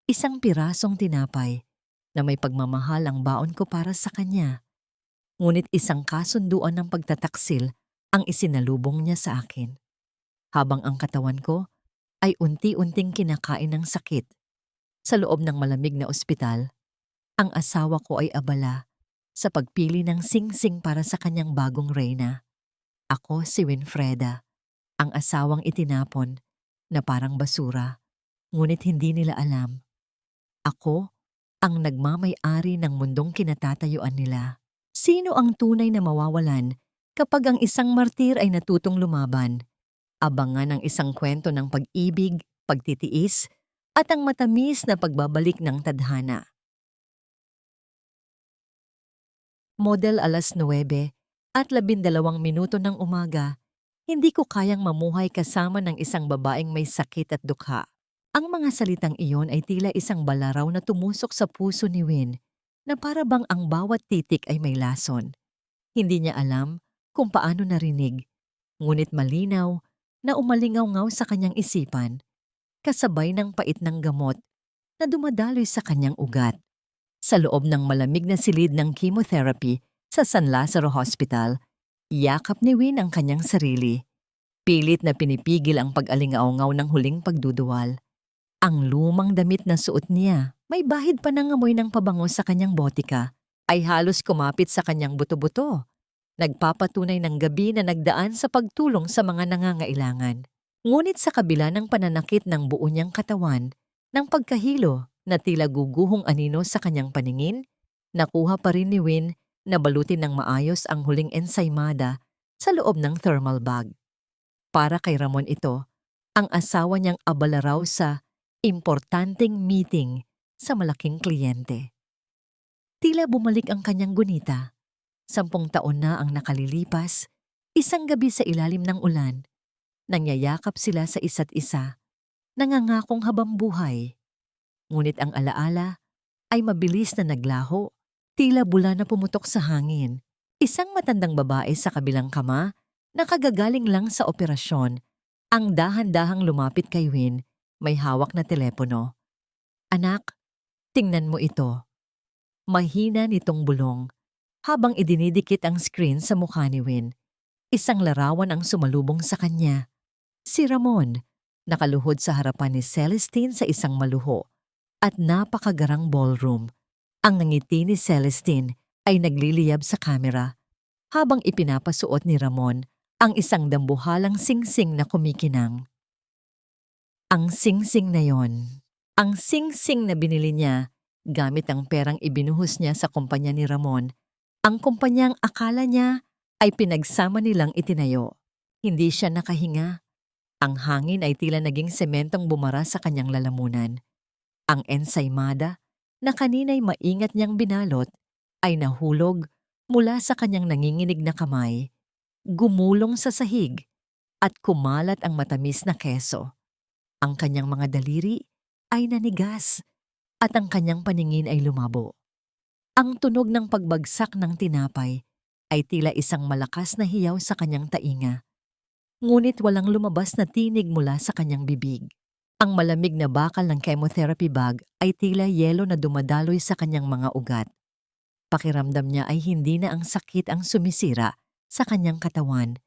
Isang pirasong tinapay na may pagmamahal ang baon ko para sa kanya. Ngunit isang kasunduan ng pagtataksil ang isinalubong niya sa akin. Habang ang katawan ko ay unti-unting kinakain ng sakit. Sa loob ng malamig na ospital, ang asawa ko ay abala sa pagpili ng singsing para sa kanyang bagong reyna. Ako si Winfreda, ang asawang itinapon na parang basura, ngunit hindi nila alam. Ako ang nagmamay-ari ng mundong kinatatayuan nila. Sino ang tunay na mawawalan kapag ang isang martir ay natutong lumaban? Abangan ang isang kwento ng pag-ibig, pagtitiis, at ang matamis na pagbabalik ng tadhana. Model 9:12 ng umaga, hindi ko kayang mamuhay kasama ng isang babaeng may sakit at dukha. Ang mga salitang iyon ay tila isang balaraw na tumusok sa puso ni Win, na para bang ang bawat titik ay may lason. Hindi niya alam kung paano narinig, ngunit malinaw na umalingaw-ngaw sa kanyang isipan, kasabay ng pait ng gamot na dumadaloy sa kanyang ugat. Sa loob ng malamig na silid ng chemotherapy sa San Lazaro Hospital, yakap ni Win ang kanyang sarili. Pilit na pinipigil ang pag-alingaw-ngaw ng huling pagduduwal. Ang lumang damit na suot niya, may bahid pa ng amoy ng pabango sa kanyang botika, ay halos kumapit sa kanyang buto-buto. Nagpapatunay ng gabi na nagdaan sa pagtulong sa mga nangangailangan. Ngunit sa kabila ng pananakit ng buo niyang katawan, ng pagkahilo na tila guguhong anino sa kanyang paningin, nakuha pa rin ni Win na balutin ng maayos ang huling ensaymada sa loob ng thermal bag. Para kay Ramon ito, ang asawa niyang abala raw sa importanteng meeting sa malaking kliyente. Tila bumalik ang kanyang gunita. 10 taon na ang nakalilipas, isang gabi sa ilalim ng ulan. Nangyayakap sila sa isa't isa, nangangakong habambuhay. Ngunit ang alaala ay mabilis na naglaho, tila bula na pumutok sa hangin. Isang matandang babae sa kabilang kama, nakagagaling lang sa operasyon, ang dahan-dahang lumapit kay Win, may hawak na telepono. "Anak, tingnan mo ito." Mahina nitong bulong, habang idinidikit ang screen sa mukha ni Win. Isang larawan ang sumalubong sa kanya. Si Ramon, nakaluhod sa harapan ni Celestine sa isang maluho at napakagarang ballroom. Ang ngiti ni Celestine ay nagliliyab sa kamera, habang ipinapasuot ni Ramon ang isang dambuhalang singsing na kumikinang. Ang singsing na yon, ang singsing na binili niya gamit ang perang ibinuhos niya sa kumpanya ni Ramon, ang kumpanyang akala niya ay pinagsama nilang itinayo. Hindi siya nakahinga. Ang hangin ay tila naging sementong bumara sa kanyang lalamunan. Ang ensaymada na kanina'y maingat niyang binalot ay nahulog mula sa kanyang nanginginig na kamay, gumulong sa sahig at kumalat ang matamis na keso. Ang kanyang mga daliri ay nanigas at ang kanyang paningin ay lumabo. Ang tunog ng pagbagsak ng tinapay ay tila isang malakas na hiyaw sa kanyang tainga. Ngunit walang lumabas na tinig mula sa kanyang bibig. Ang malamig na bakal ng chemotherapy bag ay tila yelo na dumadaloy sa kanyang mga ugat. Pakiramdam niya ay hindi na ang sakit ang sumisira sa kanyang katawan,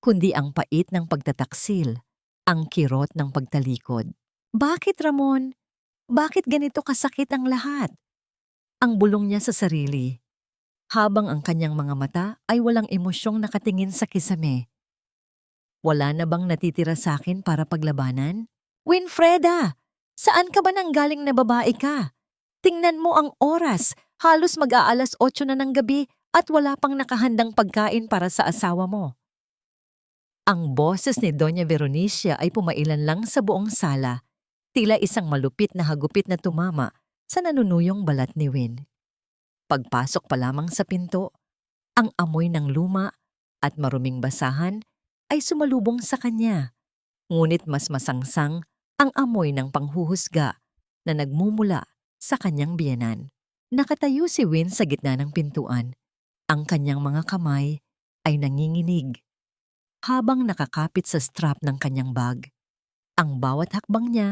kundi ang pait ng pagtataksil, ang kirot ng pagtalikod. "Bakit, Ramon? Bakit ganito kasakit ang lahat?" Ang bulong niya sa sarili, habang ang kanyang mga mata ay walang emosyong nakatingin sa kisame. "Wala na bang natitira sa akin para paglabanan?" "Winfreda! Saan ka ba nanggaling na babae ka? Tingnan mo ang oras, halos mag-aalas 8 na ng gabi at wala pang nakahandang pagkain para sa asawa mo." Ang boses ni Doña Veronicia ay pumailan lang sa buong sala, tila isang malupit na hagupit na tumama sa nanunuyong balat ni Win. Pagpasok pa lamang sa pinto, ang amoy ng luma at maruming basahan ay sumalubong sa kanya, ngunit mas masangsang ang amoy ng panghuhusga na nagmumula sa kanyang biyenan. Nakatayo si Win sa gitna ng pintuan. Ang kanyang mga kamay ay nanginginig habang nakakapit sa strap ng kanyang bag. Ang bawat hakbang niya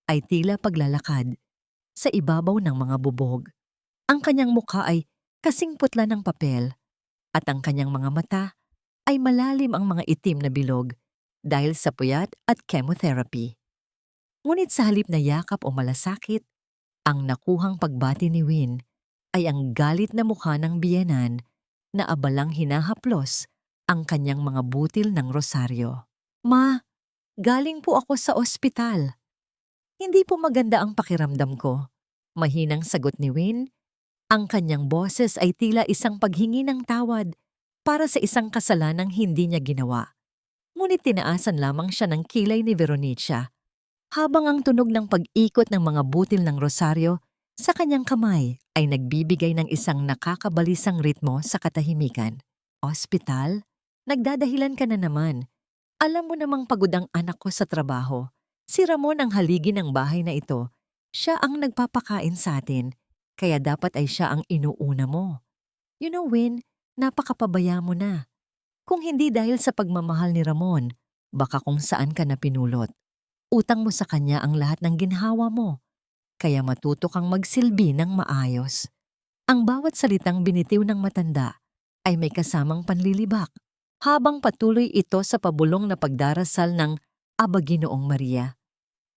ay tila paglalakad sa ibabaw ng mga bubog. Ang kanyang mukha ay kasing putla ng papel at ang kanyang mga mata ay malalim ang mga itim na bilog dahil sa puyat at chemotherapy. Ngunit sa halip na yakap o malasakit, ang nakuhang pagbati ni Win ay ang galit na mukha ng biyenan na abalang hinahaplos ang kanyang mga butil ng rosaryo. Ma, galing po ako sa ospital. Hindi po maganda ang pakiramdam ko. Mahinang sagot ni Win. Ang kanyang boses ay tila isang paghingi ng tawad para sa isang kasalanang hindi niya ginawa. Ngunit tinaasan lamang siya ng kilay ni Veronica habang ang tunog ng pag-ikot ng mga butil ng rosaryo sa kanyang kamay ay nagbibigay ng isang nakakabalisang ritmo sa katahimikan. Ospital? Nagdadahilan ka na naman. Alam mo namang pagod ang anak ko sa trabaho. Si Ramon ang haligi ng bahay na ito. Siya ang nagpapakain sa atin, kaya dapat ay siya ang inuuna mo. You know, Win, napakapabaya mo na. Kung hindi dahil sa pagmamahal ni Ramon, baka kung saan ka na pinulot. Utang mo sa kanya ang lahat ng ginhawa mo, kaya matuto kang magsilbi ng maayos. Ang bawat salitang binitiw ng matanda ay may kasamang panlilibak, habang patuloy ito sa pabulong na pagdarasal ng Aba Ginoong Maria.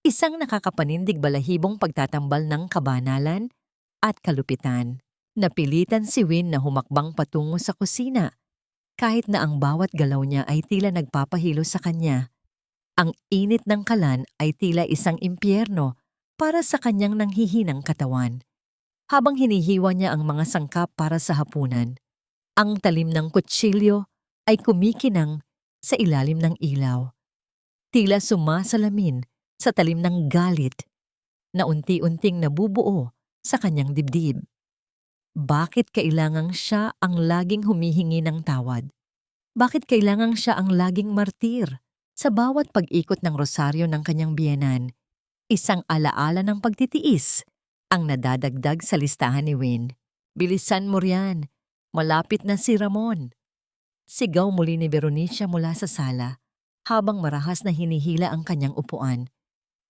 Isang nakakapanindig balahibong pagtatambal ng kabanalan at kalupitan. Napilitan si Win na humakbang patungo sa kusina, kahit na ang bawat galaw niya ay tila nagpapahilo sa kanya. Ang init ng kalan ay tila isang impyerno para sa kanyang nanghihinang katawan. Habang hinihiwa niya ang mga sangkap para sa hapunan, ang talim ng kutsilyo ay kumikinang sa ilalim ng ilaw. Tila sumasalamin sa talim ng galit na unti-unting nabubuo sa kanyang dibdib. Bakit kailangang siya ang laging humihingi ng tawad? Bakit kailangang siya ang laging martir? Sa bawat pag-ikot ng rosaryo ng kanyang biyenan, isang alaala ng pagtitiis ang nadadagdag sa listahan ni Win. Bilisan mo riyan, malapit na si Ramon. Sigaw muli ni Veronica mula sa sala habang marahas na hinihila ang kanyang upuan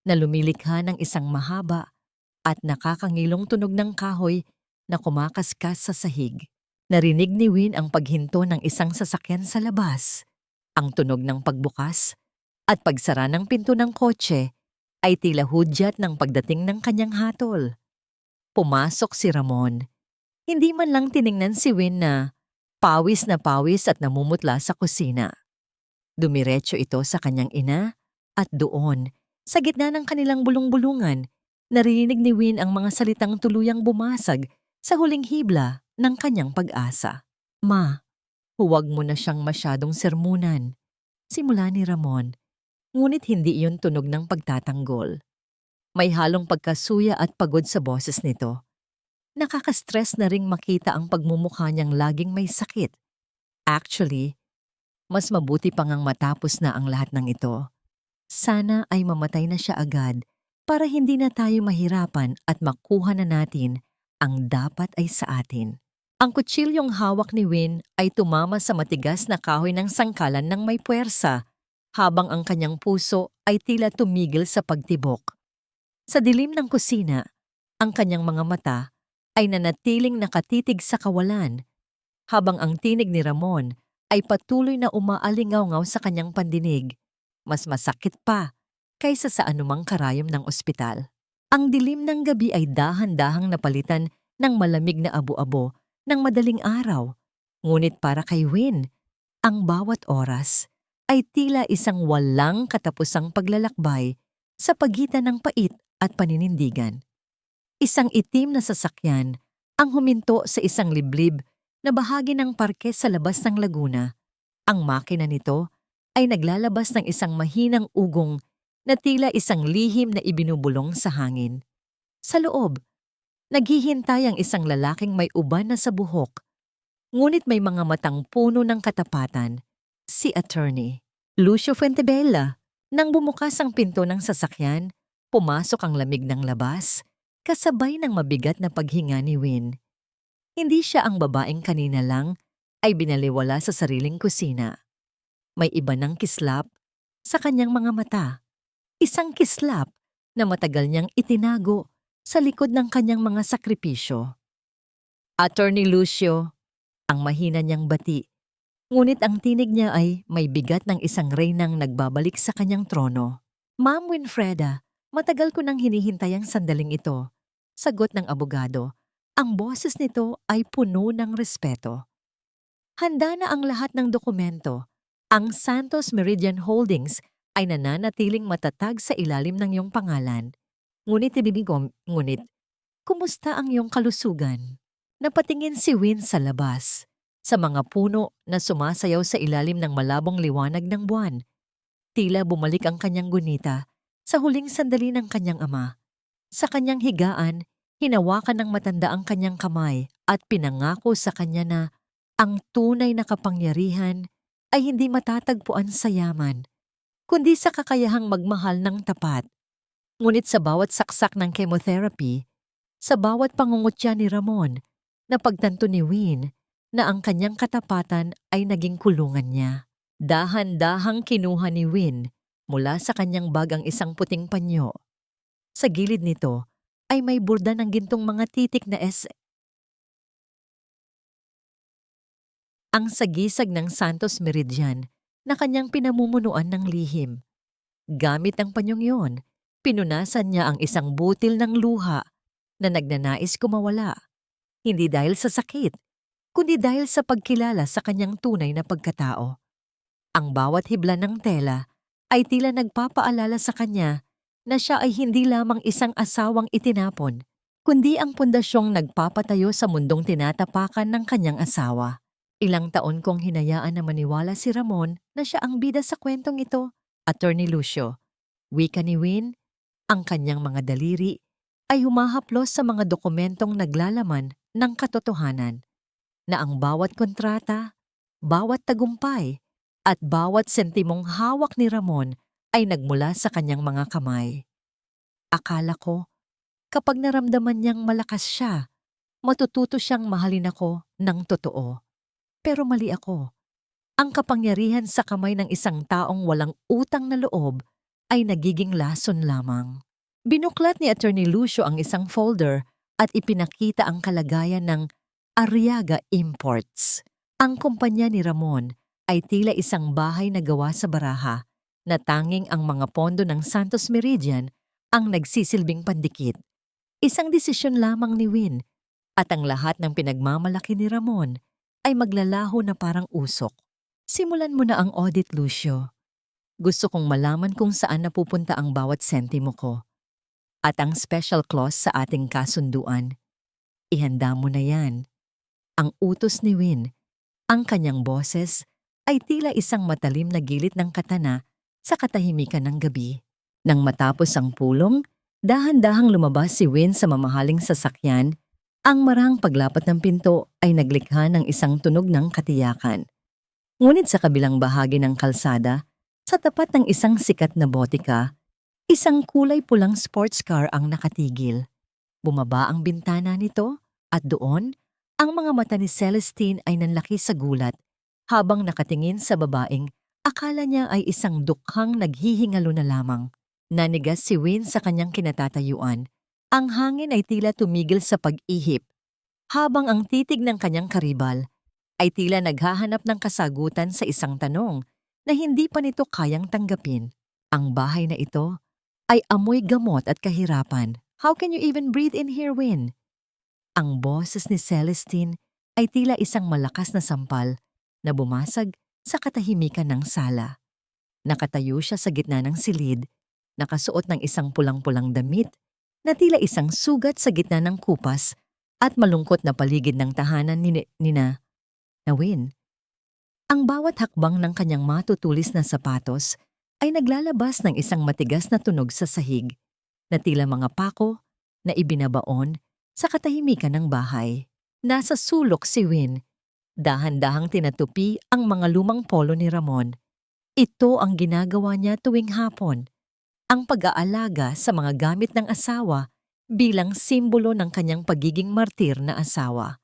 na lumilikha ng isang mahaba at nakakangilong tunog ng kahoy na kumakaskas sa sahig. Narinig ni Win ang paghinto ng isang sasakyan sa labas. Ang tunog ng pagbukas at pagsara ng pinto ng kotse ay tila hudyat ng pagdating ng kanyang hatol. Pumasok si Ramon. Hindi man lang tiningnan si Win na pawis at namumutla sa kusina. Dumiretso ito sa kanyang ina at doon, sa gitna ng kanilang bulong-bulungan, narinig ni Win ang mga salitang tuluyang bumasag sa huling hibla ng kanyang pag-asa. Ma, huwag mo na siyang masyadong sermunan. Simula ni Ramon, ngunit hindi iyon tunog ng pagtatanggol. May halong pagkasuya at pagod sa boses nito. Nakaka-stress na ring makita ang pagmumukha niyang laging may sakit. Actually, mas mabuti pang ang matapos na ang lahat ng ito. Sana ay mamatay na siya agad para hindi na tayo mahirapan at makuha na natin ang dapat ay sa atin. Ang kutsilyong hawak ni Win ay tumama sa matigas na kahoy ng sangkalan ng may puwersa, habang ang kanyang puso ay tila tumigil sa pagtibok. Sa dilim ng kusina, ang kanyang mga mata ay nanatiling nakatitig sa kawalan, habang ang tinig ni Ramon ay patuloy na umaalingaw-ngaw sa kanyang pandinig, mas masakit pa kaysa sa anumang karayom ng ospital. Ang dilim ng gabi ay dahan-dahang napalitan ng malamig na abo-abo ng madaling araw, ngunit para kay Win, ang bawat oras ay tila isang walang katapusang paglalakbay sa pagitan ng pait at paninindigan. Isang itim na sasakyan ang huminto sa isang liblib na bahagi ng parke sa labas ng Laguna. Ang makina nito ay naglalabas ng isang mahinang ugong na tila isang lihim na ibinubulong sa hangin. Sa loob, naghihintay ang isang lalaking may uban na sa buhok, ngunit may mga matang puno ng katapatan, si Attorney Lucio Fuentebella. Nang bumukas ang pinto ng sasakyan, pumasok ang lamig ng labas, kasabay ng mabigat na paghinga ni Win. Hindi siya ang babaeng kanina lang ay binaliwala sa sariling kusina. May iba ng kislap sa kanyang mga mata. Isang kislap na matagal niyang itinago sa likod ng kanyang mga sakripisyo. Attorney Lucio, ang mahina niyang bati, ngunit ang tinig niya ay may bigat ng isang reynang nagbabalik sa kanyang trono. Ma'am Winfreda, matagal ko nang hinihintay ang sandaling ito. Sagot ng abogado. Ang boses nito ay puno ng respeto. Handa na ang lahat ng dokumento. Ang Santos Meridian Holdings ay nananatiling matatag sa ilalim ng iyong pangalan. Ngunit, kumusta ang iyong kalusugan? Napatingin si Win sa labas, sa mga puno na sumasayaw sa ilalim ng malabong liwanag ng buwan. Tila bumalik ang kanyang gunita sa huling sandali ng kanyang ama. Sa kanyang higaan, hinawakan ng matanda ang kanyang kamay at pinangako sa kanya na ang tunay na kapangyarihan ay hindi matatagpuan sa yaman, kundi sa kakayahang magmahal ng tapat. Ngunit sa bawat saksak ng chemotherapy, sa bawat pangungutya ni Ramon, napagtanto ni Win na ang kanyang katapatan ay naging kulungan niya. Dahan-dahang kinuha ni Win mula sa kanyang bag ang isang puting panyo. Sa gilid nito ay may burda ng gintong mga titik na S. Ang sagisag ng Santos Meridian na kanyang pinamumunuan ng lihim. Gamit ang panyong yon, pinunasan niya ang isang butil ng luha na nagnanais kumawala. Hindi dahil sa sakit, kundi dahil sa pagkilala sa kanyang tunay na pagkatao. Ang bawat hibla ng tela ay tila nagpapaalala sa kanya na siya ay hindi lamang isang asawang itinapon, kundi ang pundasyong nagpapatayo sa mundong tinatapakan ng kanyang asawa. Ilang taon kong hinayaan na maniwala si Ramon na siya ang bida sa kwentong ito, Attorney Lucio. Wika ni Win, ang kanyang mga daliri ay humahaplos sa mga dokumentong naglalaman ng katotohanan na ang bawat kontrata, bawat tagumpay, at bawat sentimong hawak ni Ramon ay nagmula sa kanyang mga kamay. Akala ko, kapag naramdaman niyang malakas siya, matututo siyang mahalin ako ng totoo. Pero mali ako. Ang kapangyarihan sa kamay ng isang taong walang utang na loob ay nagiging lason lamang. Binuklat ni Attorney Lucio ang isang folder at ipinakita ang kalagayan ng Arriaga Imports. Ang kumpanya ni Ramon ay tila isang bahay na gawa sa baraha na tanging ang mga pondo ng Santos Meridian ang nagsisilbing pandikit. Isang desisyon lamang ni Win at ang lahat ng pinagmamalaki ni Ramon ay maglalaho na parang usok. Simulan mo na ang audit, Lucio. Gusto kong malaman kung saan napupunta ang bawat sentimo ko. At ang special clause sa ating kasunduan, ihanda mo na yan. Ang utos ni Win, ang kanyang boses, ay tila isang matalim na gilit ng katana sa katahimikan ng gabi. Nang matapos ang pulong, dahan-dahang lumabas si Win sa mamahaling sasakyan. Ang marang paglapat ng pinto ay naglikha ng isang tunog ng katiyakan. Ngunit sa kabilang bahagi ng kalsada, sa tapat ng isang sikat na botika, isang kulay pulang sports car ang nakatigil. Bumaba ang bintana nito at doon, ang mga mata ni Celestine ay nanlaki sa gulat habang nakatingin sa babaeng akala niya ay isang dukhang naghihingalo na lamang. Nanigas si Win sa kanyang kinatatayuan. Ang hangin ay tila tumigil sa pag-ihip, habang ang titig ng kanyang karibal ay tila naghahanap ng kasagutan sa isang tanong na hindi pa nito kayang tanggapin. Ang bahay na ito ay amoy gamot at kahirapan. How can you even breathe in here, Win? Ang boses ni Celestine ay tila isang malakas na sampal na bumasag sa katahimikan ng sala. Nakatayo siya sa gitna ng silid, nakasuot ng isang pulang-pulang damit na tila isang sugat sa gitna ng kupas at malungkot na paligid ng tahanan ni Win. Ang bawat hakbang ng kanyang matutulis na sapatos ay naglalabas ng isang matigas na tunog sa sahig na tila mga pako na ibinabaon sa katahimikan ng bahay. Nasa sulok si Win. Dahan-dahang tinatupi ang mga lumang polo ni Ramon. Ito ang ginagawa niya tuwing hapon. Ang pag-aalaga sa mga gamit ng asawa bilang simbolo ng kanyang pagiging martir na asawa.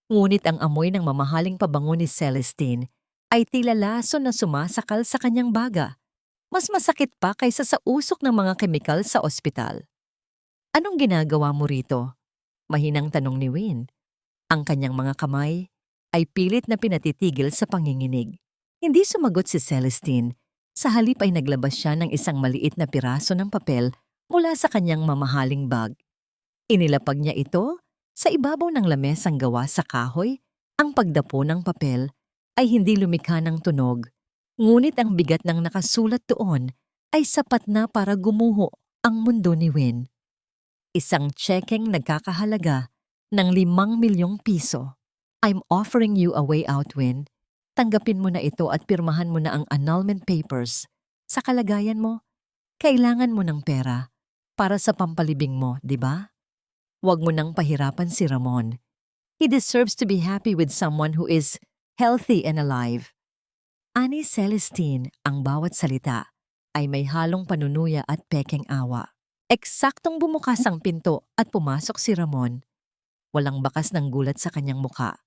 Ngunit ang amoy ng mamahaling pabango ni Celestine ay tila lason na sumasakal sa kanyang baga. Mas masakit pa kaysa sa usok ng mga kemikal sa ospital. Anong ginagawa mo rito? Mahinang tanong ni Win. Ang kanyang mga kamay ay pilit na pinatitigil sa panginginig. Hindi sumagot si Celestine. Sa halip ay naglabas siya ng isang maliit na piraso ng papel mula sa kanyang mamahaling bag. Inilapag niya ito sa ibabaw ng lamesang gawa sa kahoy. Ang pagdapo ng papel ay hindi lumikha ng tunog, ngunit ang bigat ng nakasulat doon ay sapat na para gumuho ang mundo ni Win. Isang tsekeng nagkakahalaga ng 5 milyong piso. I'm offering you a way out, Win. Tanggapin mo na ito at pirmahan mo na ang annulment papers. Sa kalagayan mo, kailangan mo ng pera para sa pampalibing mo, di ba? Huwag mo nang pahirapan si Ramon. He deserves to be happy with someone who is healthy and alive. Ani Celestine, ang bawat salita ay may halong panunuya at pekeng awa. Eksaktong bumukas ang pinto at pumasok si Ramon. Walang bakas ng gulat sa kanyang muka.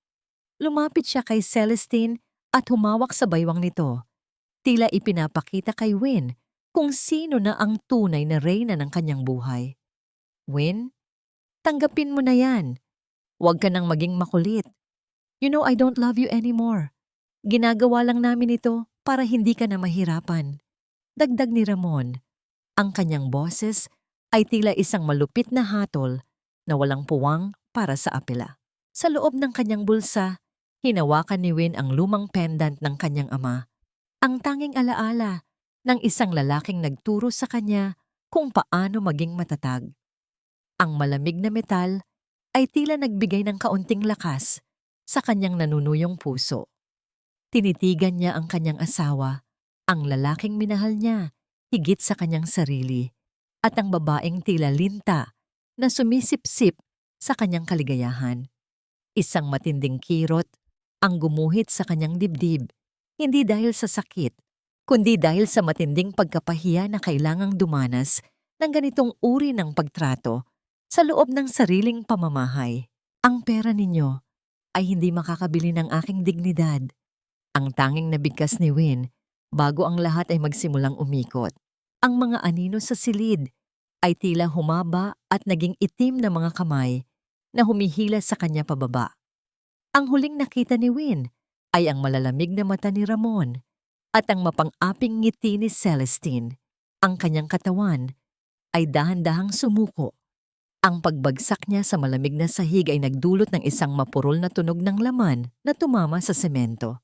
Lumapit siya kay Celestine at humawak sa baywang nito. Tila ipinapakita kay Win kung sino na ang tunay na reyna ng kanyang buhay. Win, tanggapin mo na yan. Huwag ka nang maging makulit. You know I don't love you anymore. Ginagawa lang namin ito para hindi ka na mahirapan. Dagdag ni Ramon. Ang kanyang boses ay tila isang malupit na hatol na walang puwang para sa apela. Sa loob ng kanyang bulsa, hinawakan ni Win ang lumang pendant ng kanyang ama. Ang tanging alaala ng isang lalaking nagturo sa kanya kung paano maging matatag. Ang malamig na metal ay tila nagbigay ng kaunting lakas sa kanyang nanunuyong puso. Tinitigan niya ang kanyang asawa, ang lalaking minahal niya, higit sa kanyang sarili, at ang babaeng tila linta na sumisipsip sa kanyang kaligayahan. Isang matinding kirot ang gumuhit sa kanyang dibdib, hindi dahil sa sakit, kundi dahil sa matinding pagkapahiya na kailangang dumanas ng ganitong uri ng pagtrato sa loob ng sariling pamamahay. Ang pera ninyo ay hindi makakabili ng aking dignidad. Ang tanging nabigkas ni Win bago ang lahat ay magsimulang umikot. Ang mga anino sa silid ay tila humaba at naging itim na mga kamay na humihila sa kanya pababa. Ang huling nakita ni Win ay ang malalamig na mata ni Ramon at ang mapang-aping ngiti ni Celestine. Ang kanyang katawan ay dahan-dahang sumuko. Ang pagbagsak niya sa malamig na sahig ay nagdulot ng isang mapurol na tunog ng laman na tumama sa semento.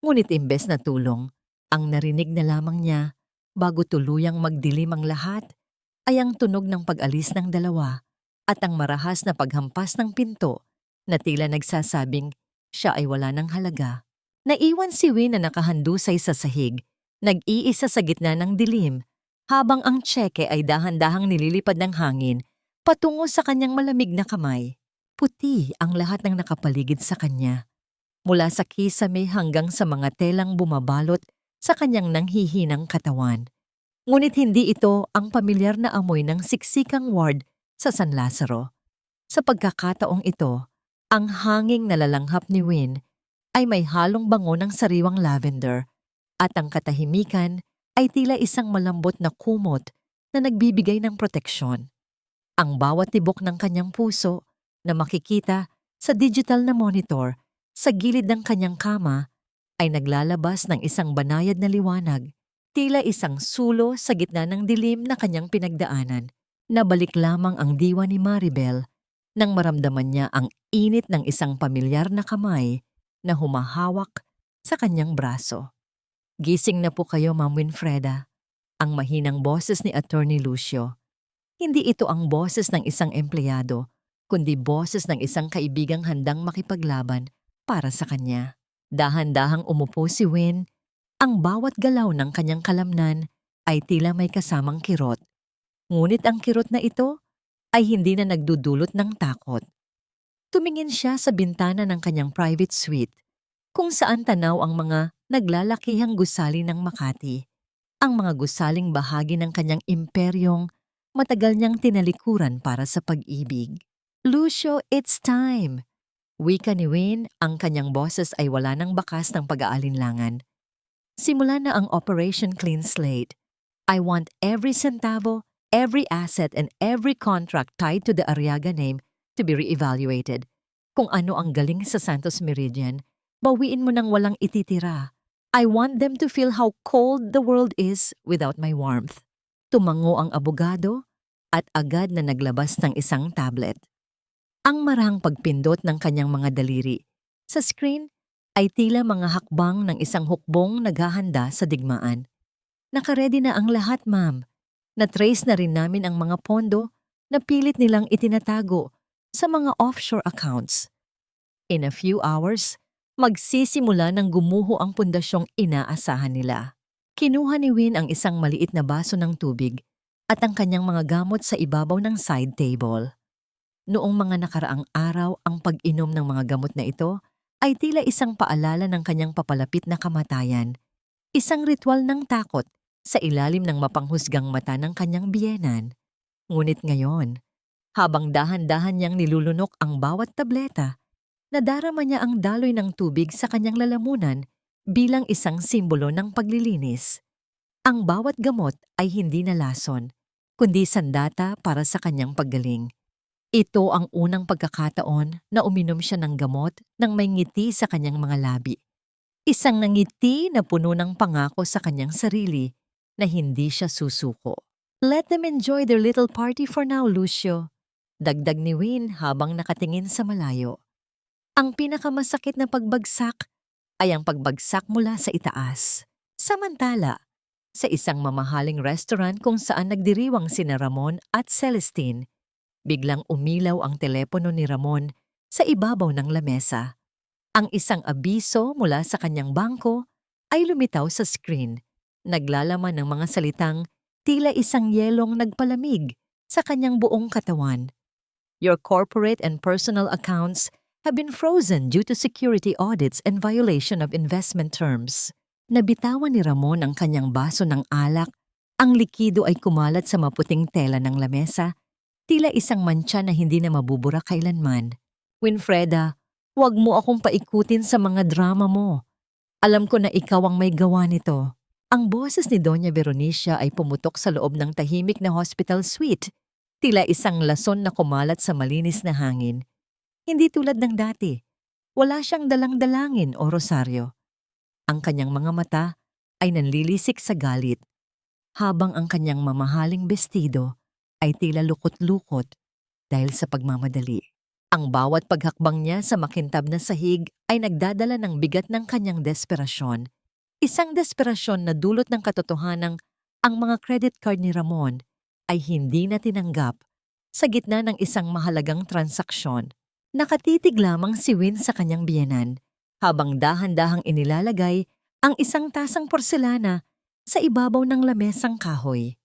Ngunit imbes na tulong, ang narinig na lamang niya bago tuluyang magdilim ang lahat ay ang tunog ng pag-alis ng dalawa at ang marahas na paghampas ng pinto na tila nagsasabing siya ay wala ng halaga. Naiwan si Win na nakahandusay sa sahig, nag-iisa sa gitna ng dilim, habang ang tseke ay dahan-dahang nililipad ng hangin patungo sa kanyang malamig na kamay. Puti ang lahat ng nakapaligid sa kanya, mula sa kisame hanggang sa mga telang bumabalot sa kanyang nanghihinang katawan. Ngunit hindi ito ang pamilyar na amoy ng siksikang ward sa San Lazaro. Sa pagkakataong ito, ang hanging nalalanghap ni Win ay may halong bango ng sariwang lavender at ang katahimikan ay tila isang malambot na kumot na nagbibigay ng proteksyon. Ang bawat tibok ng kanyang puso na makikita sa digital na monitor sa gilid ng kanyang kama ay naglalabas ng isang banayad na liwanag, tila isang sulo sa gitna ng dilim na kanyang pinagdaanan. Nabalik lamang ang diwa ni Maribel nang maramdaman niya ang init ng isang pamilyar na kamay na humahawak sa kanyang braso. Gising na po kayo, Ma'am Winfreda, ang mahinang boses ni Attorney Lucio. Hindi ito ang boses ng isang empleyado, kundi boses ng isang kaibigang handang makipaglaban para sa kanya. Dahan-dahang umupo si Win, ang bawat galaw ng kanyang kalamnan ay tila may kasamang kirot. Ngunit ang kirot na ito ay hindi na nagdudulot ng takot. Tumingin siya sa bintana ng kanyang private suite, kung saan tanaw ang mga naglalakihang gusali ng Makati, ang mga gusaling bahagi ng kanyang imperyong matagal niyang tinalikuran para sa pag-ibig. Lucio, it's time! Wika ni Win, ang kanyang boses ay wala ng bakas ng pag-aalinlangan. Simula na ang Operation Clean Slate. I want every centavo, every asset and every contract tied to the Arriaga name to be reevaluated. Kung ano ang galing sa Santos Meridian, bawiin mo nang walang ititira. I want them to feel how cold the world is without my warmth. Tumango ang abogado at agad na naglabas ng isang tablet. Ang marahang pagpindot ng kanyang mga daliri sa screen ay tila mga hakbang ng isang hukbong naghahanda sa digmaan. Nakaredy na ang lahat, ma'am. Na-trace na rin namin ang mga pondo na pilit nilang itinatago sa mga offshore accounts. In a few hours, magsisimula ng gumuho ang pundasyong inaasahan nila. Kinuha ni Win ang isang maliit na baso ng tubig at ang kanyang mga gamot sa ibabaw ng side table. Noong mga nakaraang araw, ang pag-inom ng mga gamot na ito ay tila isang paalala ng kanyang papalapit na kamatayan. Isang ritual ng takot sa ilalim ng mapanghusgang mata ng kanyang biyenan. Ngunit ngayon, habang dahan-dahan niyang nilulunok ang bawat tableta, nadarama niya ang daloy ng tubig sa kanyang lalamunan bilang isang simbolo ng paglilinis. Ang bawat gamot ay hindi na lason, kundi sandata para sa kanyang paggaling. Ito ang unang pagkakataon na uminom siya ng gamot nang may ngiti sa kanyang mga labi. Isang nangiti na puno ng pangako sa kanyang sarili na hindi siya susuko. Let them enjoy their little party for now, Lucio. Dagdag ni Win habang nakatingin sa malayo. Ang pinakamasakit na pagbagsak ay ang pagbagsak mula sa itaas. Samantala, sa isang mamahaling restaurant kung saan nagdiriwang sina Ramon at Celestine, biglang umilaw ang telepono ni Ramon sa ibabaw ng lamesa. Ang isang abiso mula sa kanyang bangko ay lumitaw sa screen. Naglalaman ng mga salitang tila isang yelong nagpalamig sa kanyang buong katawan. Your corporate and personal accounts have been frozen due to security audits and violation of investment terms. Nabitawan ni Ramon ang kanyang baso ng alak. Ang likido ay kumalat sa maputing tela ng lamesa, tila isang mantsa na hindi na mabubura kailanman. Winfreda, huwag mo akong paikutin sa mga drama mo. Alam ko na ikaw ang may gawa nito. Ang boses ni Doña Veronicia ay pumutok sa loob ng tahimik na hospital suite, tila isang lason na kumalat sa malinis na hangin. Hindi tulad ng dati. Wala siyang dalang-dalangin o rosaryo. Ang kanyang mga mata ay nanlilisik sa galit, habang ang kanyang mamahaling bestido ay tila lukot-lukot dahil sa pagmamadali. Ang bawat paghakbang niya sa makintab na sahig ay nagdadala ng bigat ng kanyang desperasyon. Isang desperasyon na dulot ng katotohanang ang mga credit card ni Ramon ay hindi na tinanggap sa gitna ng isang mahalagang transaksyon. Nakatitig lamang si Win sa kanyang biyenan habang dahan-dahang inilalagay ang isang tasang porselana sa ibabaw ng lamesang kahoy.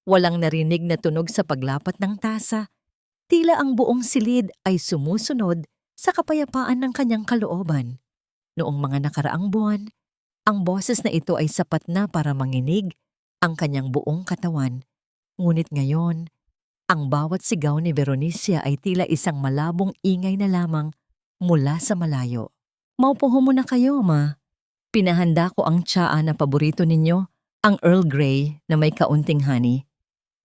Walang narinig na tunog sa paglapat ng tasa, tila ang buong silid ay sumusunod sa kapayapaan ng kanyang kalooban. Noong mga nakaraang buwan, ang boses na ito ay sapat na para manginig ang kanyang buong katawan. Ngunit ngayon, ang bawat sigaw ni Veronicia ay tila isang malabong ingay na lamang mula sa malayo. Maupo muna kayo, ma. Pinahanda ko ang tsaa na paborito ninyo, ang Earl Grey na may kaunting honey.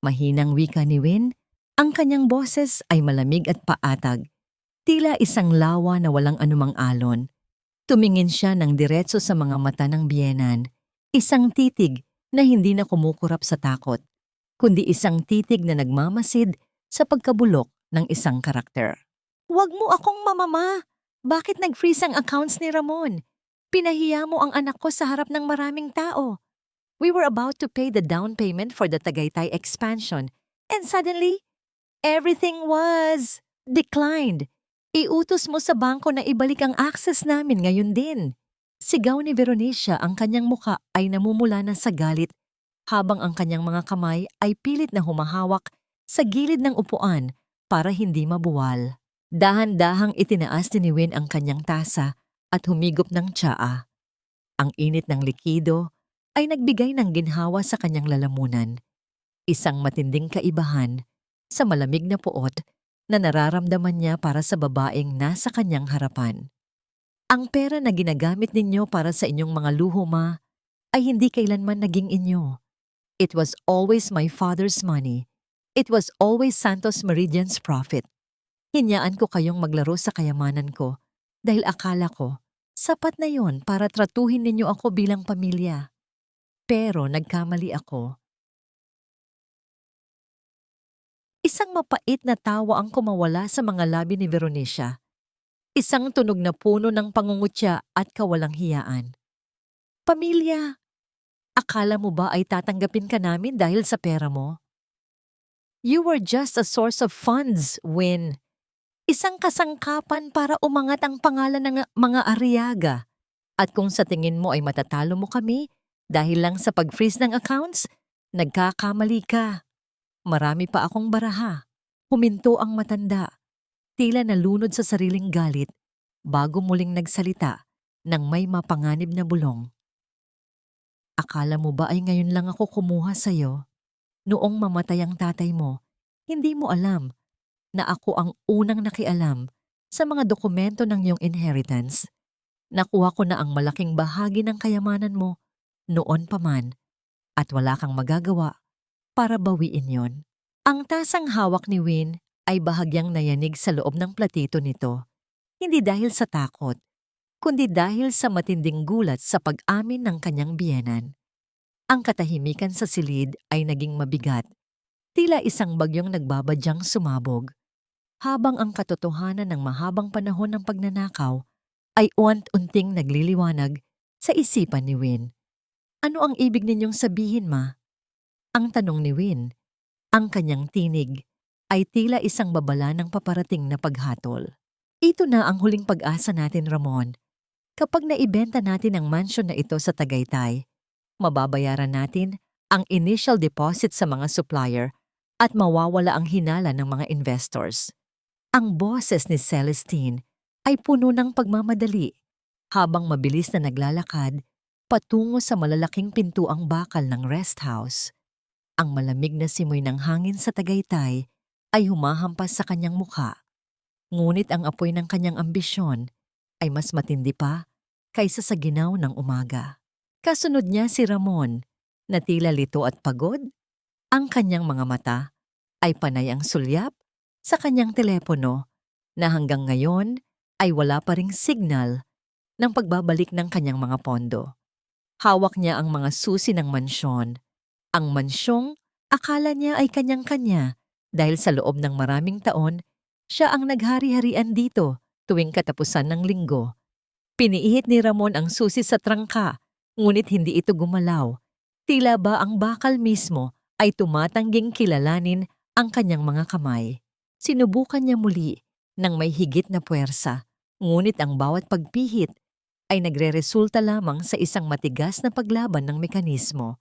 Mahinang wika ni Win, ang kanyang boses ay malamig at paatag. Tila isang lawa na walang anumang alon. Tumingin siya ng diretso sa mga mata ng biyenan, isang titig na hindi na kumukurap sa takot, kundi isang titig na nagmamasid sa pagkabulok ng isang karakter. Huwag mo akong mamama! Bakit nag-freeze ang accounts ni Ramon? Pinahiya mo ang anak ko sa harap ng maraming tao. We were about to pay the down payment for the Tagaytay expansion, and suddenly, everything was declined. Iutos mo sa bangko na ibalik ang access namin ngayon din. Sigaw ni Veronicia, ang kanyang muka ay namumula na sa galit habang ang kanyang mga kamay ay pilit na humahawak sa gilid ng upuan para hindi mabuwal. Dahan-dahang itinaas ni Win ang kanyang tasa at humigop ng tsaa. Ang init ng likido ay nagbigay ng ginhawa sa kanyang lalamunan. Isang matinding kaibahan sa malamig na puot na nararamdaman niya para sa babaeng nasa kanyang harapan. Ang pera na ginagamit ninyo para sa inyong mga luho, ma, ay hindi kailanman naging inyo. It was always my father's money. It was always Santos Meridian's profit. Hinyaan ko kayong maglaro sa kayamanan ko dahil akala ko sapat na yon para tratuhin ninyo ako bilang pamilya. Pero nagkamali ako. Isang mapait na tawa ang kumawala sa mga labi ni Veronica. Isang tunog na puno ng pangungutya at kawalang hiyaan. Pamilya, akala mo ba ay tatanggapin ka namin dahil sa pera mo? You were just a source of funds, Win. Isang kasangkapan para umangat ang pangalan ng mga Arriaga. At kung sa tingin mo ay matatalo mo kami dahil lang sa pag-freeze ng accounts, nagkakamali ka. Marami pa akong baraha. Huminto ang matanda. Tila nalunod sa sariling galit bago muling nagsalita ng may mapanganib na bulong. Akala mo ba ay ngayon lang ako kumuha sa'yo? Noong mamatay ang tatay mo, hindi mo alam na ako ang unang nakialam sa mga dokumento ng iyong inheritance. Nakuha ko na ang malaking bahagi ng kayamanan mo noon pa man at wala kang magagawa para bawiin yon. Ang tasang hawak ni Win ay bahagyang nayanig sa loob ng platito nito. Hindi dahil sa takot, kundi dahil sa matinding gulat sa pag-amin ng kanyang biyenan. Ang katahimikan sa silid ay naging mabigat, tila isang bagyong nagbabadyang sumabog, habang ang katotohanan ng mahabang panahon ng pagnanakaw ay unti-unting nagliliwanag sa isipan ni Win. Ano ang ibig ninyong sabihin, ma? Ang tanong ni Win, ang kanyang tinig, ay tila isang babala ng paparating na paghatol. Ito na ang huling pag-asa natin, Ramon. Kapag naibenta natin ang mansion na ito sa Tagaytay, mababayaran natin ang initial deposit sa mga supplier at mawawala ang hinala ng mga investors. Ang boses ni Celestine ay puno ng pagmamadali habang mabilis na naglalakad patungo sa malalaking pintuang bakal ng rest house. Ang malamig na simoy ng hangin sa Tagaytay ay humahampas sa kanyang mukha. Ngunit ang apoy ng kanyang ambisyon ay mas matindi pa kaysa sa ginaw ng umaga. Kasunod niya si Ramon na tila lito at pagod. Ang kanyang mga mata ay panay ang sulyap sa kanyang telepono na hanggang ngayon ay wala pa ring signal ng pagbabalik ng kanyang mga pondo. Hawak niya ang mga susi ng mansyon. Ang mansyong akala niya ay kanyang-kanya dahil sa loob ng maraming taon, siya ang naghari-harian dito tuwing katapusan ng linggo. Piniihit ni Ramon ang susi sa trangka, ngunit hindi ito gumalaw. Tila ba ang bakal mismo ay tumatangging kilalanin ang kanyang mga kamay. Sinubukan niya muli ng may higit na puwersa, ngunit ang bawat pagpihit ay nagreresulta lamang sa isang matigas na paglaban ng mekanismo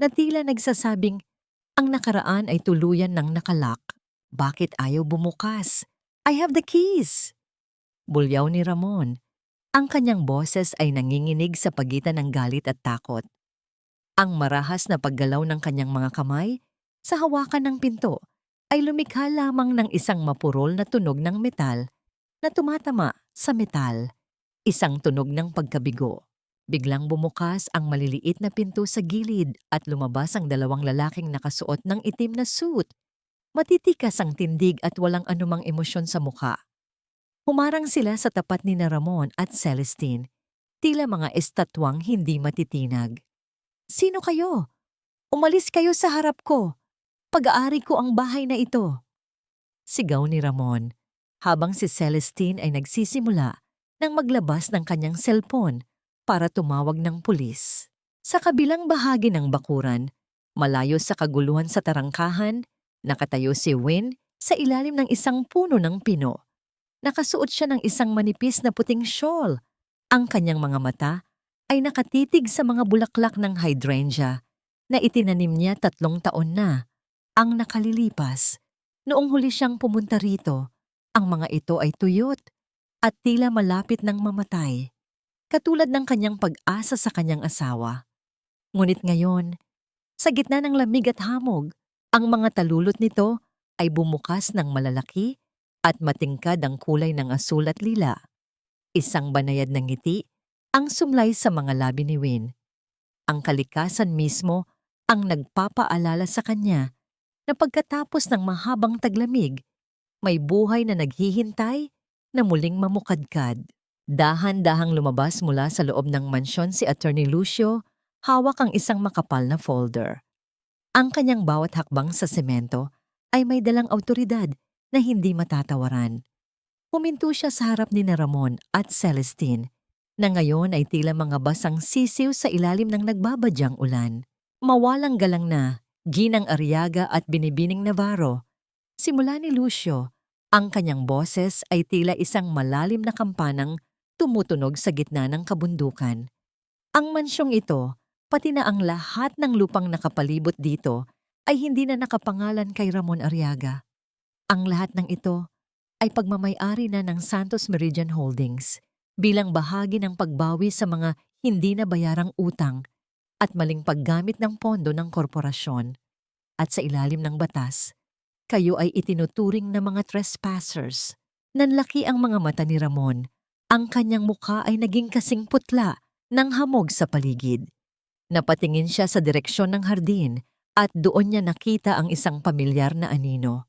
na tila nagsasabing ang nakaraan ay tuluyan ng nakalak. Bakit ayaw bumukas? I have the keys! Bulyaw ni Ramon. Ang kanyang boses ay nanginginig sa pagitan ng galit at takot. Ang marahas na paggalaw ng kanyang mga kamay sa hawakan ng pinto ay lumikha lamang ng isang mapurol na tunog ng metal na tumatama sa metal. Isang tunog ng pagkabigo. Biglang bumukas ang maliliit na pinto sa gilid at lumabas ang dalawang lalaking nakasuot ng itim na suit. Matitikas ang tindig at walang anumang emosyon sa mukha. Humarang sila sa tapat ni Ramon at Celestine, tila mga estatwang hindi matitinag. Sino kayo? Umalis kayo sa harap ko. Pag-aari ko ang bahay na ito. Sigaw ni Ramon, habang si Celestine ay nagsisimula nang maglabas ng kanyang cellphone para tumawag ng pulis. Sa kabilang bahagi ng bakuran, malayo sa kaguluhan sa tarangkahan, nakatayo si Win sa ilalim ng isang puno ng pino. Nakasuot siya ng isang manipis na puting shawl. Ang kanyang mga mata ay nakatitig sa mga bulaklak ng hydrangea na itinanim niya 3 taon na ang nakalilipas. Noong huli siyang pumunta rito, ang mga ito ay tuyot at tila malapit ng mamatay, katulad ng kanyang pag-asa sa kanyang asawa. Ngunit ngayon, sa gitna ng lamig at hamog, ang mga talulot nito ay bumukas ng malalaki at matingkad ang kulay ng asul at lila. Isang banayad na ngiti ang sumlay sa mga labi ni Win. Ang kalikasan mismo ang nagpapaalala sa kanya na pagkatapos ng mahabang taglamig, may buhay na naghihintay na muling mamukadkad. Dahan-dahang lumabas mula sa loob ng mansyon si Attorney Lucio, hawak ang isang makapal na folder. Ang kanyang bawat hakbang sa semento ay may dalang awtoridad na hindi matatawaran. Huminto siya sa harap ni Ramon at Celestine, na ngayon ay tila mga basang sisiw sa ilalim ng nagbabadyang ulan. Mawalang galang na, Ginang Arriaga at Binibining Navarro. Simula ni Lucio, ang kanyang boses ay tila isang malalim na kampanang tumutunog sa gitna ng kabundukan. Ang mansyong ito, pati na ang lahat ng lupang nakapalibot dito, ay hindi na nakapangalan kay Ramon Arriaga. Ang lahat ng ito ay pagmamay-ari na ng Santos Meridian Holdings bilang bahagi ng pagbawi sa mga hindi na bayarang utang at maling paggamit ng pondo ng korporasyon. At sa ilalim ng batas, kayo ay itinuturing na mga trespassers. Nanlaki ang mga mata ni Ramon. Ang kanyang mukha ay naging kasing putla ng hamog sa paligid. Napatingin siya sa direksyon ng hardin at doon niya nakita ang isang pamilyar na anino.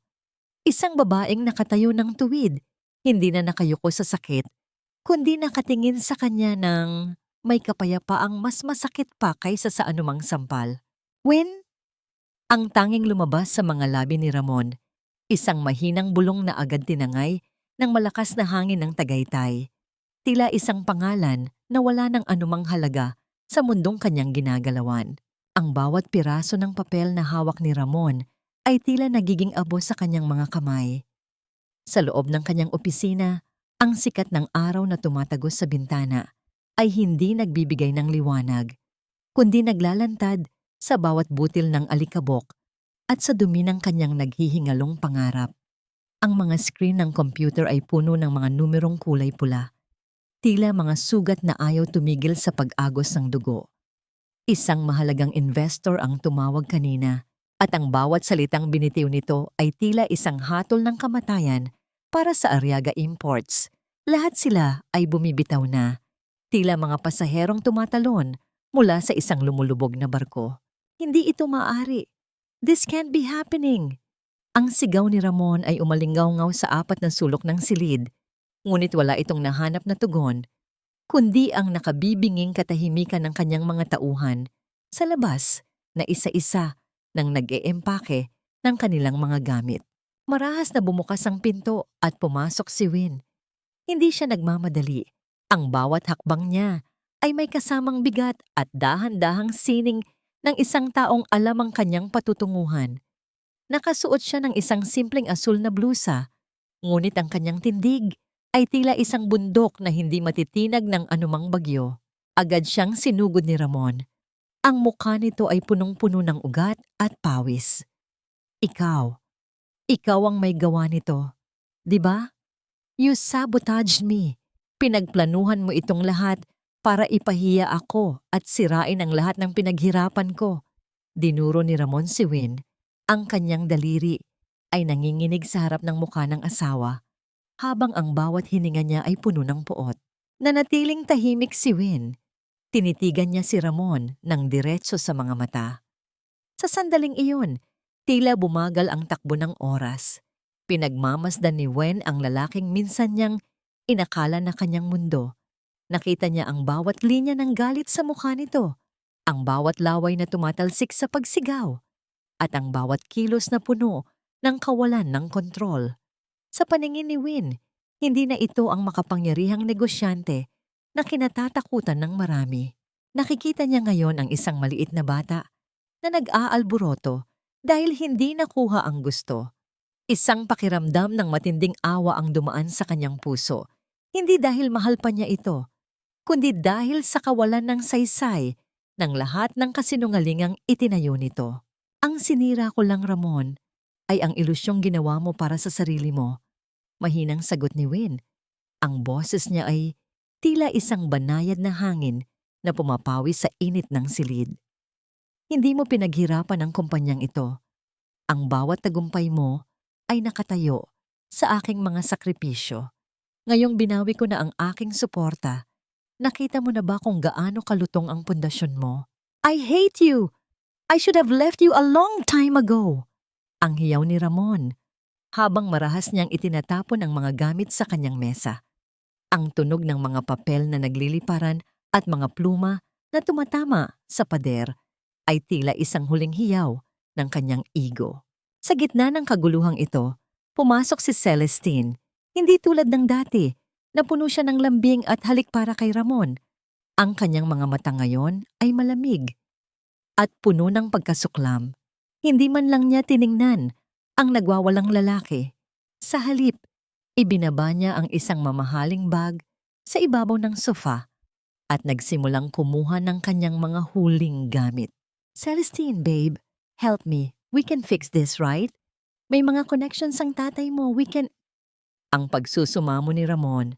Isang babaeng nakatayo ng tuwid, hindi na nakayuko sa sakit, kundi nakatingin sa kanya ng may kapayapaang mas masakit pa kaysa sa anumang sampal. When? Ang tanging lumabas sa mga labi ni Ramon, isang mahinang bulong na agad tinangay ng malakas na hangin ng Tagaytay. Tila isang pangalan na wala ng anumang halaga sa mundong kanyang ginagalawan. Ang bawat piraso ng papel na hawak ni Ramon ay tila nagiging abo sa kanyang mga kamay. Sa loob ng kanyang opisina, ang sikat ng araw na tumatagos sa bintana ay hindi nagbibigay ng liwanag, kundi naglalantad sa bawat butil ng alikabok at sa dumi ng kanyang naghihingalong pangarap. Ang mga screen ng computer ay puno ng mga numerong kulay pula, tila mga sugat na ayaw tumigil sa pag-agos ng dugo. Isang mahalagang investor ang tumawag kanina at ang bawat salitang binitiw nito ay tila isang hatol ng kamatayan para sa Arriaga Imports. Lahat sila ay bumibitaw na, tila mga pasaherong tumatalon mula sa isang lumulubog na barko. Hindi ito maaari. This can't be happening. Ang sigaw ni Ramon ay umalinggaw-ngaw sa apat na sulok ng silid, ngunit wala itong nahanap na tugon, kundi ang nakabibinging katahimikan ng kanyang mga tauhan sa labas na isa-isa nang nag-eempake ng kanilang mga gamit. Marahas na bumukas ang pinto at pumasok si Win. Hindi siya nagmamadali. Ang bawat hakbang niya ay may kasamang bigat at dahan-dahang sining ng isang taong alam ang kanyang patutunguhan. Nakasuot siya ng isang simpleng asul na blusa, ngunit ang kanyang tindig ay tila isang bundok na hindi matitinag ng anumang bagyo. Agad siyang sinugod ni Ramon. Ang mukha nito ay punong-puno ng ugat at pawis. Ikaw ang may gawa nito, di ba? You sabotaged me. Pinagplanuhan mo itong lahat para ipahiya ako at sirain ang lahat ng pinaghirapan ko. Dinuro ni Ramon si Win. Ang kanyang daliri ay nanginginig sa harap ng mukha ng asawa, habang ang bawat hininga niya ay puno ng puot. Nanatiling tahimik si Win. Tinitigan niya si Ramon ng diretso sa mga mata. Sa sandaling iyon, tila bumagal ang takbo ng oras. Pinagmamasdan ni Wen ang lalaking minsan niyang inakala na kanyang mundo. Nakita niya ang bawat linya ng galit sa mukha nito, ang bawat laway na tumatalsik sa pagsigaw, at ang bawat kilos na puno ng kawalan ng kontrol. Sa paningin ni Win, hindi na ito ang makapangyarihang negosyante na kinatatakutan ng marami. Nakikita niya ngayon ang isang maliit na bata na nag-aalburoto dahil hindi nakuha ang gusto. Isang pakiramdam ng matinding awa ang dumaan sa kanyang puso, hindi dahil mahal pa niya ito, kundi dahil sa kawalan ng saysay ng lahat ng kasinungalingang itinayo nito. Ang sinira ko lang, Ramon, ay ang ilusyong ginawa mo para sa sarili mo. Mahinang sagot ni Win. Ang boses niya ay tila isang banayad na hangin na pumapawi sa init ng silid. Hindi mo pinaghirapan ang kumpanyang ito. Ang bawat tagumpay mo ay nakatayo sa aking mga sakripisyo. Ngayong binawi ko na ang aking suporta, nakita mo na ba kung gaano kalutong ang pundasyon mo? I hate you! I should have left you a long time ago. ang hiyaw ni Ramon habang marahas niyang itinatapon ang mga gamit sa kanyang mesa. Ang tunog ng mga papel na nagliliparan at mga pluma na tumatama sa pader ay tila isang huling hiyaw ng kanyang ego. Sa gitna ng kaguluhang ito, pumasok si Celestine, hindi tulad ng dati, na puno siya ng lambing at halik para kay Ramon. Ang kanyang mga mata ngayon ay malamig at puno ng pagkasuklam. Hindi man lang niya tiningnan ang nagwawalang lalaki. Sa halip, ibinaba niya ang isang mamahaling bag sa ibabaw ng sofa at nagsimulang kumuha ng kanyang mga huling gamit. Celestine, babe, help me. We can fix this, right? May mga connections ang tatay mo. We can... Ang pagsusumamo ni Ramon,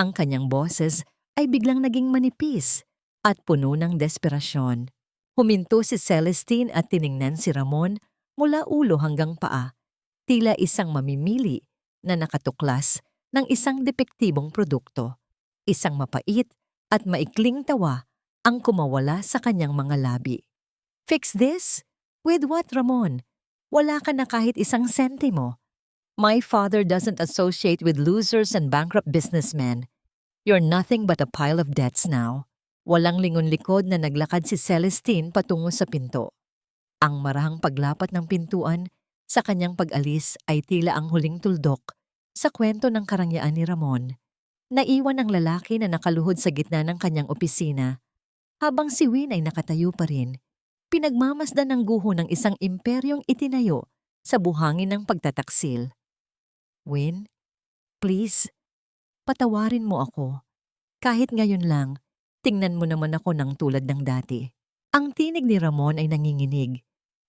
ang kanyang boses ay biglang naging manipis at puno ng desperasyon. Huminto si Celestine at tiningnan si Ramon mula ulo hanggang paa, tila isang mamimili na nakatuklas ng isang depektibong produkto. Isang mapait at maikling tawa ang kumawala sa kanyang mga labi. Fix this? With what, Ramon? Wala ka na kahit isang sentimo. My father doesn't associate with losers and bankrupt businessmen. You're nothing but a pile of debts now. Walang lingon-likod na naglakad si Celestine patungo sa pinto. Ang marahang paglapat ng pintuan sa kanyang pag-alis ay tila ang huling tuldok sa kwento ng karangyaan ni Ramon. Naiwan ang lalaki na nakaluhod sa gitna ng kanyang opisina habang si Win ay nakatayo pa rin. Pinagmamasdan ng guho ng isang imperyong itinayo sa buhangin ng pagtataksil. Win, please, patawarin mo ako. Kahit ngayon lang, tingnan mo naman ako ng tulad ng dati. Ang tinig ni Ramon ay nanginginig.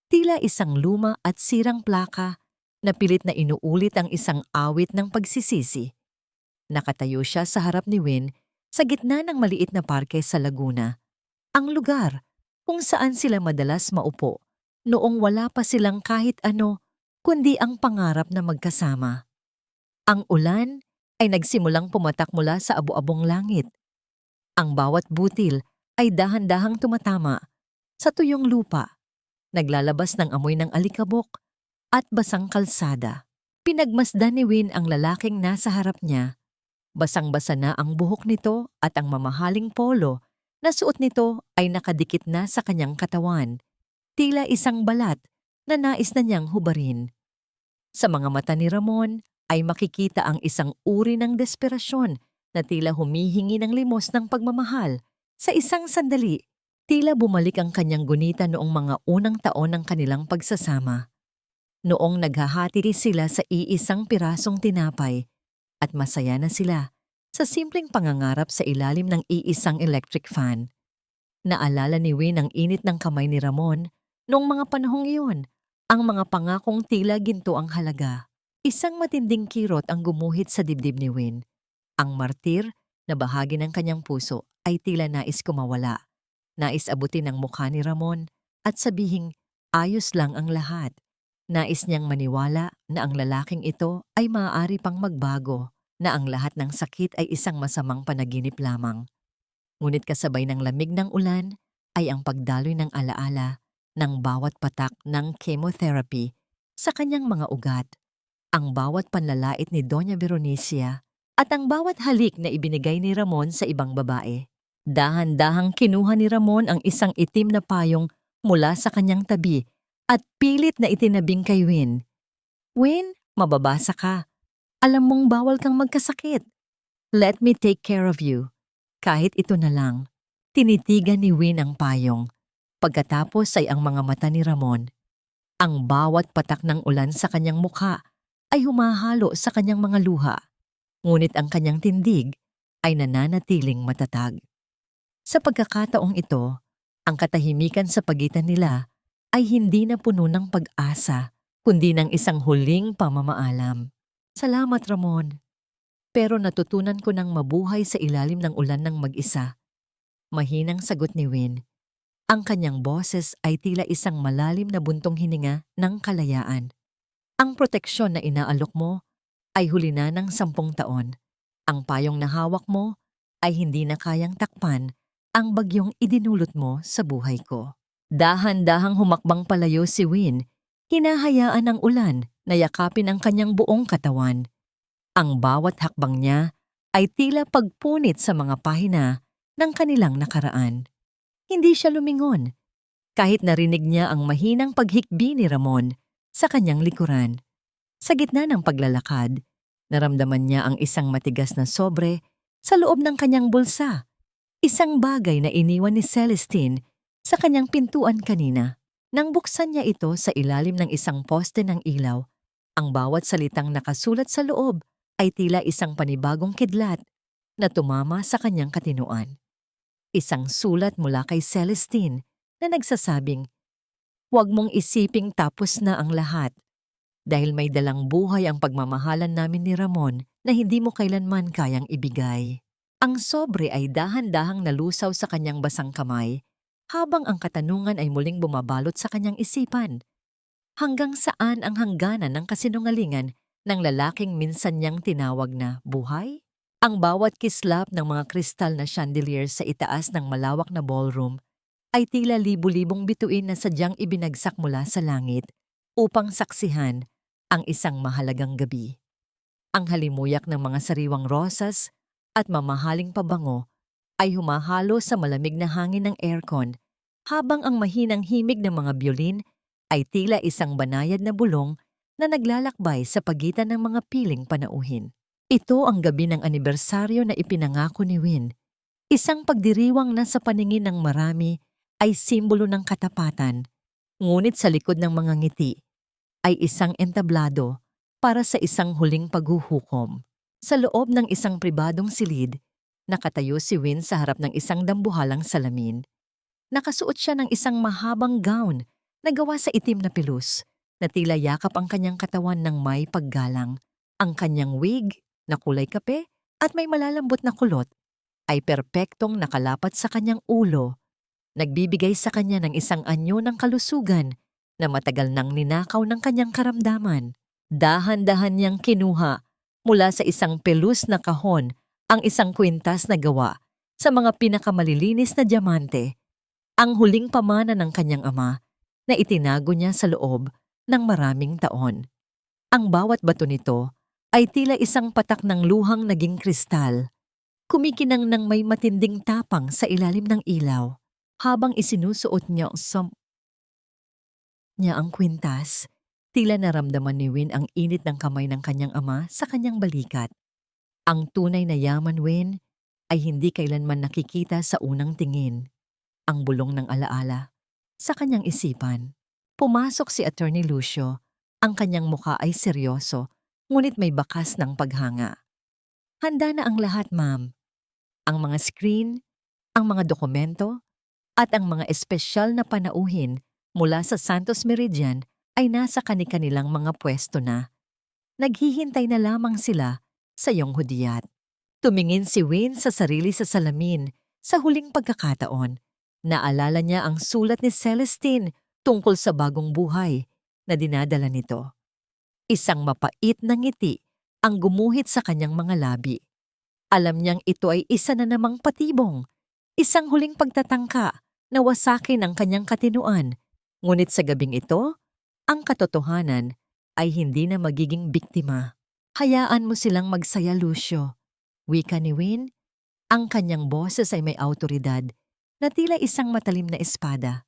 Tila isang luma at sirang plaka na pilit na inuulit ang isang awit ng pagsisisi. Nakatayo siya sa harap ni Win sa gitna ng maliit na parke sa Laguna. Ang lugar kung saan sila madalas maupo noong wala pa silang kahit ano kundi ang pangarap na magkasama. Ang ulan ay nagsimulang pumatak mula sa abo-abong langit. Ang bawat butil ay dahan-dahang tumatama sa tuyong lupa, naglalabas ng amoy ng alikabok at basang kalsada. Pinagmasdan ni Win ang lalaking nasa harap niya. Basang-basa na ang buhok nito at ang mamahaling polo na suot nito ay nakadikit na sa kanyang katawan, tila isang balat na nais na niyang hubarin. Sa mga mata ni Ramon ay makikita ang isang uri ng desperasyon na tila humihingi ng limos ng pagmamahal. Sa isang sandali, tila bumalik ang kanyang gunita noong mga unang taon ng kanilang pagsasama. Noong naghahati sila sa iisang pirasong tinapay at masaya na sila sa simpleng pangangarap sa ilalim ng iisang electric fan. Naalala ni Win ang init ng kamay ni Ramon noong mga panahong iyon, ang mga pangakong tila ginto ang halaga. Isang matinding kirot ang gumuhit sa dibdib ni Win. Ang martir na bahagi ng kanyang puso ay tila nais kumawala. Nais abutin ang mukha ni Ramon at sabihing ayos lang ang lahat. Nais niyang maniwala na ang lalaking ito ay maaari pang magbago, na ang lahat ng sakit ay isang masamang panaginip lamang. Ngunit kasabay ng lamig ng ulan ay ang pagdaloy ng alaala ng bawat patak ng chemotherapy sa kanyang mga ugat, ang bawat panlalait ni Doña Beronicia at ang bawat halik na ibinigay ni Ramon sa ibang babae. Dahan-dahang kinuha ni Ramon ang isang itim na payong mula sa kanyang tabi at pilit na itinabing kay Win. Win, mababasa ka. Alam mong bawal kang magkasakit. Let me take care of you. Kahit ito na lang. Tinitigan ni Win ang payong. Pagkatapos ay ang mga mata ni Ramon. Ang bawat patak ng ulan sa kanyang mukha ay humahalo sa kanyang mga luha. Ngunit ang kanyang tindig ay nananatiling matatag. Sa pagkakataong ito, ang katahimikan sa pagitan nila ay hindi na puno ng pag-asa, kundi ng isang huling pamamaalam. Salamat, Ramon. Pero natutunan ko ng mabuhay sa ilalim ng ulan ng mag-isa. Mahinang sagot ni Win. Ang kanyang boses ay tila isang malalim na buntong hininga ng kalayaan. Ang proteksyon na inaalok mo ay huli na ng 10 taon. Ang payong na hawak mo ay hindi na kayang takpan ang bagyong idinulot mo sa buhay ko. Dahan-dahang humakbang palayo si Win, Hinahayaan ng ulan na yakapin ang kanyang buong katawan. Ang bawat hakbang niya ay tila pagpunit sa mga pahina ng kanilang nakaraan. Hindi siya lumingon kahit narinig niya ang mahinang paghikbi ni Ramon sa kanyang likuran. Sa gitna ng paglalakad, naramdaman niya ang isang matigas na sobre sa loob ng kanyang bulsa, isang bagay na iniwan ni Celestine sa kanyang pintuan kanina. Nang buksan niya ito sa ilalim ng isang poste ng ilaw, ang bawat salitang nakasulat sa loob ay tila isang panibagong kidlat na tumama sa kanyang katinuan. Isang sulat mula kay Celestine na nagsasabing, "Huwag mong isiping tapos na ang lahat dahil may dalang buhay ang pagmamahalan namin ni Ramon na hindi mo kailanman kayang ibigay." Ang sobre ay dahan-dahang nalusaw sa kanyang basang kamay habang ang katanungan ay muling bumabalot sa kanyang isipan. Hanggang saan ang hangganan ng kasinungalingan ng lalaking minsan niyang tinawag na buhay? Ang bawat kislap ng mga kristal na chandelier sa itaas ng malawak na ballroom ay tila libu-libong bituin na sadyang ibinagsak mula sa langit upang saksihan ang isang mahalagang gabi. Ang halimuyak ng mga sariwang rosas at mamahaling pabango ay humahalo sa malamig na hangin ng aircon habang ang mahinang himig ng mga biolin ay tila isang banayad na bulong na naglalakbay sa pagitan ng mga piling panauhin. Ito ang gabi ng anibersaryo na ipinangako ni Win. Isang pagdiriwang na sa paningin ng marami ay simbolo ng katapatan, ngunit sa likod ng mga ngiti ay isang entablado para sa isang huling paghuhukom. Sa loob ng isang pribadong silid, nakatayo si Win sa harap ng isang dambuhalang salamin. Nakasuot siya ng isang mahabang gown na gawa sa itim na pilus na tila yakap ang kanyang katawan ng may paggalang. Ang kanyang wig na kulay kape at may malalambot na kulot ay perpektong nakalapat sa kanyang ulo, nagbibigay sa kanya ng isang anyo ng kalusugan na matagal nang ninakaw ng kanyang karamdaman. Dahan-dahan niyang kinuha mula sa isang pelus na kahon ang isang kwintas na gawa sa mga pinakamalilinis na diamante, ang huling pamana ng kanyang ama na itinago niya sa loob ng maraming taon. Ang bawat bato nito ay tila isang patak ng luhang naging kristal, kumikinang ng may matinding tapang sa ilalim ng ilaw. Habang isinusuot niya ang kwintas, tila naramdaman ni Win ang init ng kamay ng kanyang ama sa kanyang balikat. Ang tunay na yaman, Win, ay hindi kailanman nakikita sa unang tingin. Ang bulong ng alaala sa kanyang isipan. Pumasok si Attorney Lucio. Ang kanyang mukha ay seryoso, ngunit may bakas ng paghanga. "Handa na ang lahat, ma'am. Ang mga screen, ang mga dokumento, at ang mga espesyal na panauhin mula sa Santos Meridian ay nasa kani-kanilang mga pwesto na. Naghihintay na lamang sila sa iyong hudyat." Tumingin si Wayne sa sarili sa salamin sa huling pagkakataon. Naalala niya ang sulat ni Celestine tungkol sa bagong buhay na dinadala nito. Isang mapait na ngiti ang gumuhit sa kanyang mga labi. Alam niyang ito ay isa na namang patibong, isang huling pagtatangka na wasakin ang kanyang katinuan. Ngunit sa gabing ito, ang katotohanan ay hindi na magiging biktima. "Hayaan mo silang magsaya, Lucio," wika ni Win. Ang kanyang boses ay may awtoridad na tila isang matalim na espada.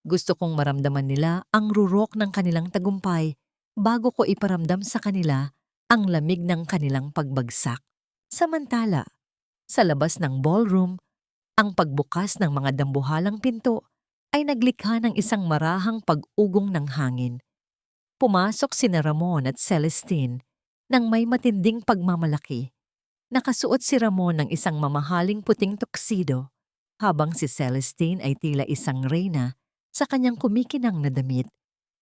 "Gusto kong maramdaman nila ang rurok ng kanilang tagumpay bago ko iparamdam sa kanila ang lamig ng kanilang pagbagsak." Samantala, sa labas ng ballroom, ang pagbukas ng mga dambuhalang pinto ay naglikha ng isang marahang pag-ugong ng hangin. Pumasok sina Ramon at Celestine nang may matinding pagmamalaki. Nakasuot si Ramon ng isang mamahaling puting tuxedo, habang si Celestine ay tila isang reyna sa kanyang kumikinang na damit.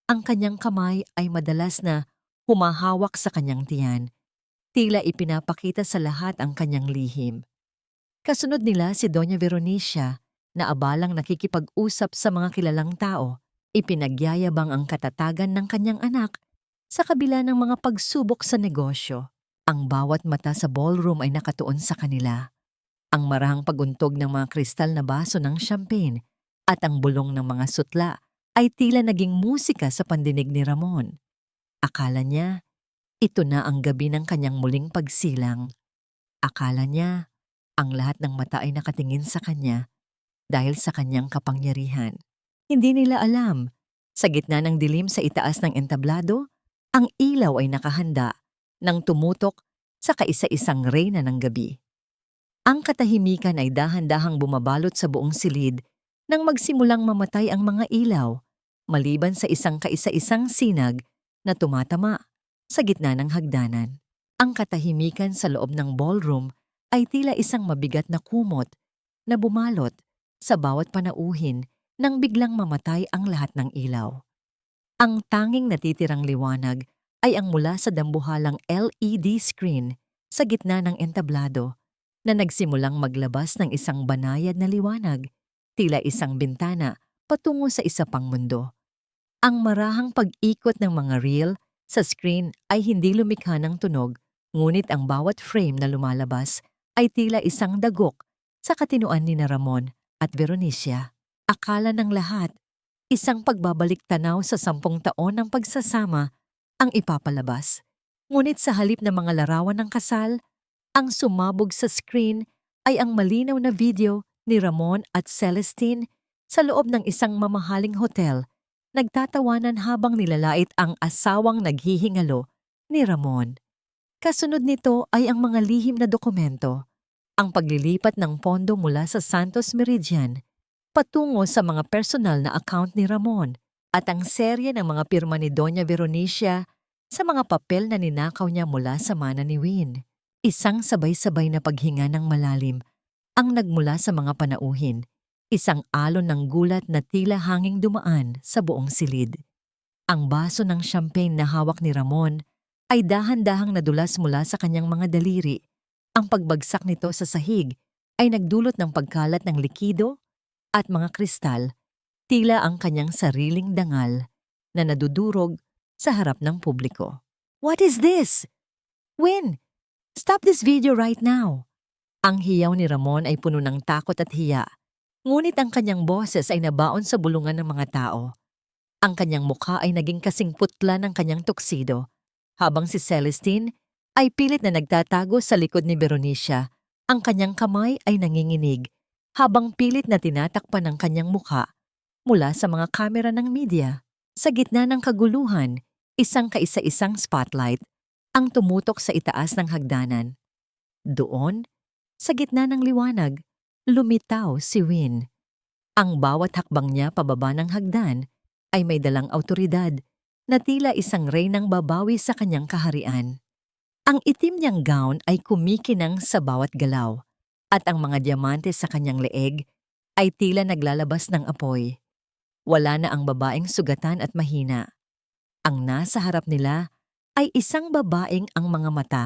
Ang kanyang kamay ay madalas na humahawak sa kanyang tiyan, tila ipinapakita sa lahat ang kanyang lihim. Kasunod nila si Doña Veronica na abalang nakikipag-usap sa mga kilalang tao, ipinagyayabang ang katatagan ng kanyang anak sa kabila ng mga pagsubok sa negosyo. Ang bawat mata sa ballroom ay nakatuon sa kanila. Ang marahang paguntog ng mga kristal na baso ng champagne at ang bulong ng mga sutla ay tila naging musika sa pandinig ni Ramon. Akala niya, ito na ang gabi ng kanyang muling pagsilang. Akala niya, ang lahat ng mata ay nakatingin sa kanya dahil sa kanyang kapangyarihan. Hindi nila alam, sa gitna ng dilim sa itaas ng entablado, ang ilaw ay nakahanda nang tumutok sa kaisa-isang reyna ng gabi. Ang katahimikan ay dahan-dahang bumabalot sa buong silid nang magsimulang mamatay ang mga ilaw, maliban sa isang kaisa-isang sinag na tumatama sa gitna ng hagdanan. Ang katahimikan sa loob ng ballroom ay tila isang mabigat na kumot na bumalot sa bawat panauhin nang biglang mamatay ang lahat ng ilaw. Ang tanging natitirang liwanag ay ang mula sa dambuhalang LED screen sa gitna ng entablado na nagsimulang maglabas ng isang banayad na liwanag, tila isang bintana patungo sa isa pang mundo. Ang marahang pag-ikot ng mga reel sa screen ay hindi lumikha ng tunog, ngunit ang bawat frame na lumalabas ay tila isang dagok sa katinoan ni Ramon at Veronica. Akala ng lahat, isang pagbabalik tanaw sa 10 taon ng pagsasama ang ipapalabas. Ngunit sa halip ng mga larawan ng kasal, ang sumabog sa screen ay ang malinaw na video ni Ramon at Celestine sa loob ng isang mamahaling hotel, nagtatawanan habang nilalait ang asawang naghihingalo ni Ramon. Kasunod nito ay ang mga lihim na dokumento, ang paglilipat ng pondo mula sa Santos Meridian patungo sa mga personal na account ni Ramon at ang serye ng mga pirma ni Doña Veronica sa mga papel na ninakaw niya mula sa mana ni Win. Isang sabay-sabay na paghinga ng malalim ang nagmula sa mga panauhin, isang alon ng gulat na tila hanging dumaan sa buong silid. Ang baso ng champagne na hawak ni Ramon ay dahan-dahang nadulas mula sa kanyang mga daliri. Ang pagbagsak nito sa sahig ay nagdulot ng pagkalat ng likido at mga kristal, tila ang kanyang sariling dangal na nadudurog sa harap ng publiko. "What is this? Win, stop this video right now!" Ang hiyaw ni Ramon ay puno ng takot at hiya, ngunit ang kanyang boses ay nabaon sa bulungan ng mga tao. Ang kanyang mukha ay naging kasing putla ng kanyang tuksido, habang si Celestine ay pilit na nagtatago sa likod ni Veronica. Ang kanyang kamay ay nanginginig, habang pilit na tinatakpan ng kanyang mukha mula sa mga kamera ng media. Sa gitna ng kaguluhan, isang kaisa-isang spotlight ang tumutok sa itaas ng hagdanan. Doon, sa gitna ng liwanag, lumitaw si Win. Ang bawat hakbang niya pababa ng hagdan ay may dalang awtoridad na tila isang reynang babawi sa kanyang kaharian. Ang itim niyang gown ay kumikinang sa bawat galaw, at ang mga diamante sa kanyang leeg ay tila naglalabas ng apoy. Wala na ang babaeng sugatan at mahina. Ang nasa harap nila ay isang babaeng ang mga mata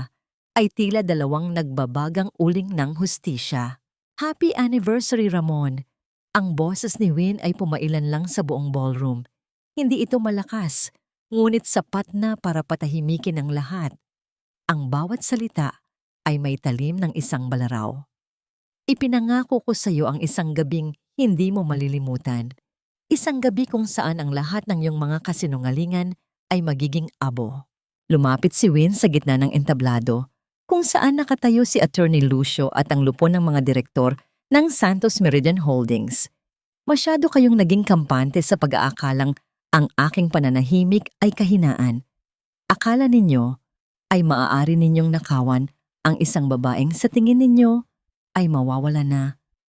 ay tila dalawang nagbabagang uling ng hustisya. "Happy anniversary, Ramon!" Ang boses ni Win ay pumailan lang sa buong ballroom. Hindi ito malakas, ngunit sapat na para patahimikin ang lahat. Ang bawat salita ay may talim ng isang balaraw. "Ipinangako ko sa iyo ang isang gabing hindi mo malilimutan. Isang gabi kung saan ang lahat ng iyong mga kasinungalingan ay magiging abo." Lumapit si Win sa gitna ng entablado, kung saan nakatayo si Attorney Lucio at ang lupon ng mga direktor ng Santos Meridian Holdings. "Masyado kayong naging kampante sa pag-aakalang ang aking pananahimik ay kahinaan. Akala ninyo ay maaari ninyong nakawan ang isang babaeng sa tingin ninyo ay mawawala na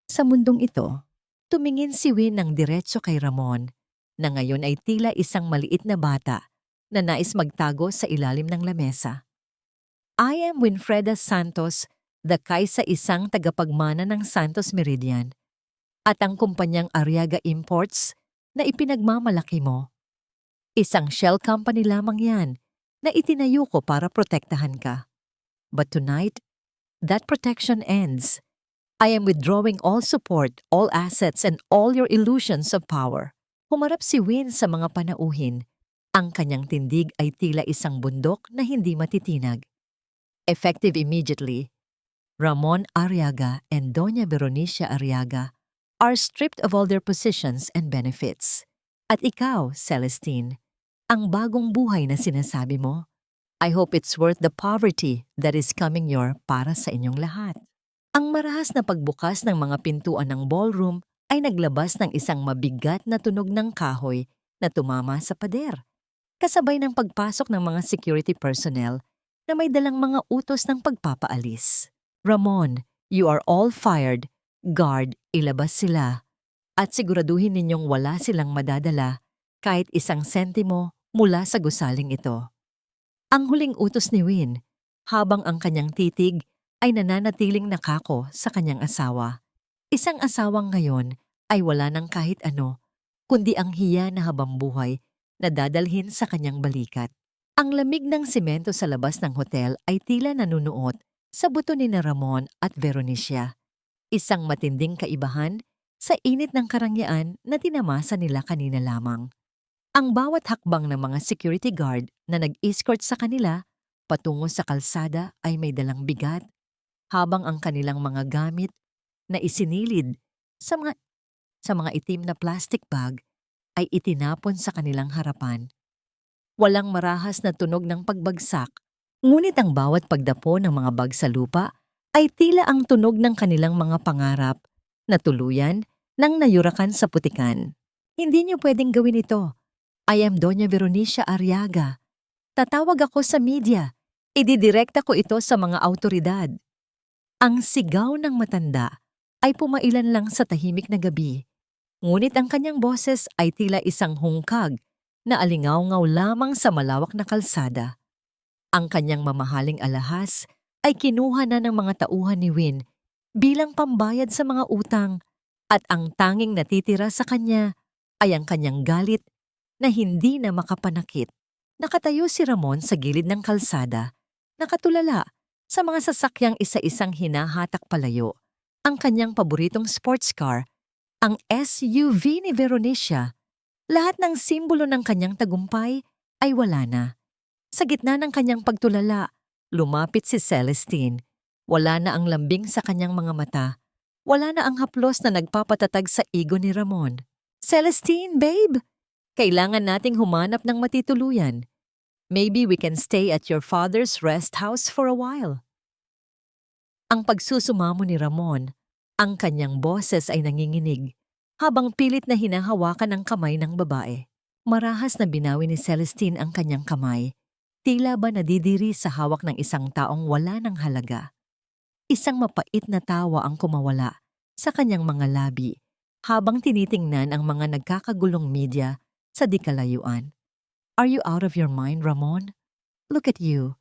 sa mundong ito." Tumingin si Win ng diretso kay Ramon, na ngayon ay tila isang maliit na bata na nais magtago sa ilalim ng lamesa. "I am Winfreda Santos, the kaisa-isang tagapagmana ng Santos Meridian, at ang kumpanyang Arriaga Imports na ipinagmamalaki mo. Isang shell company lamang yan na itinayo ko para protektahan ka. But tonight, that protection ends. I am withdrawing all support, all assets, and all your illusions of power." Humarap si Win sa mga panauhin. Ang kanyang tindig ay tila isang bundok na hindi matitinag. Effective immediately, Ramon Arriaga and Doña Veronica Arriaga are stripped of all their positions and benefits. At ikaw, Celestine, ang bagong buhay na sinasabi mo, I hope it's worth the poverty that is coming your para sa inyong lahat. Ang marahas na pagbukas ng mga pintuan ng ballroom ay naglabas ng isang mabigat na tunog ng kahoy na tumama sa pader, kasabay ng pagpasok ng mga security personnel na may dalang mga utos ng pagpapaalis. Ramon, you are all fired. Guard, ilabas sila. At siguraduhin ninyong wala silang madadala kahit isang sentimo mula sa gusaling ito. Ang huling utos ni Win, habang ang kanyang titig ay nananatiling nakako sa kanyang asawa. Isang asawang ngayon ay wala ng kahit ano, kundi ang hiya na habambuhay na dadalhin sa kanyang balikat. Ang lamig ng simento sa labas ng hotel ay tila nanunuot sa buto ni na Ramon at Veronicia. Isang matinding kaibahan sa init ng karangyaan na tinamasa nila kanina lamang. Ang bawat hakbang ng mga security guard na nag-escort sa kanila patungo sa kalsada ay may dalang bigat, habang ang kanilang mga gamit na isinilid sa mga itim na plastic bag ay itinapon sa kanilang harapan. Walang marahas na tunog ng pagbagsak, ngunit ang bawat pagdapo ng mga bag sa lupa ay tila ang tunog ng kanilang mga pangarap na tuluyan nang nayurakan sa putikan. Hindi niyo pwedeng gawin ito. I am Doña Veronicia Arriaga. Tatawag ako sa media. Ididirekta ko ito sa mga awtoridad. Ang sigaw ng matanda ay pumailan lang sa tahimik na gabi. Ngunit ang kanyang boses ay tila isang hungkag na alingaw-ngaw lamang sa malawak na kalsada. Ang kanyang mamahaling alahas ay kinuha na ng mga tauhan ni Win bilang pambayad sa mga utang, at ang tanging natitira sa kanya ay ang kanyang galit na hindi na makapanakit. Nakatayo si Ramon sa gilid ng kalsada, nakatulala sa mga sasakyang isa-isang hinahatak palayo. Ang kanyang paboritong sports car, ang SUV ni Veronicia. Lahat ng simbolo ng kanyang tagumpay ay wala na. Sa gitna ng kanyang pagtulala, lumapit si Celestine. Wala na ang lambing sa kanyang mga mata. Wala na ang haplos na nagpapatatag sa ego ni Ramon. Celestine, babe! Kailangan nating humanap ng matituluyan. Maybe we can stay at your father's rest house for a while. Ang pagsusumamo ni Ramon, ang kanyang boses ay nanginginig, habang pilit na hinahawakan ang kamay ng babae. Marahas na binawi ni Celestine ang kanyang kamay, tila ba nadidiri sa hawak ng isang taong wala ng halaga. Isang mapait na tawa ang kumawala sa kanyang mga labi habang tinitingnan ang mga nagkakagulong media sa di-kalayuan. Are you out of your mind, Ramon? Look at you.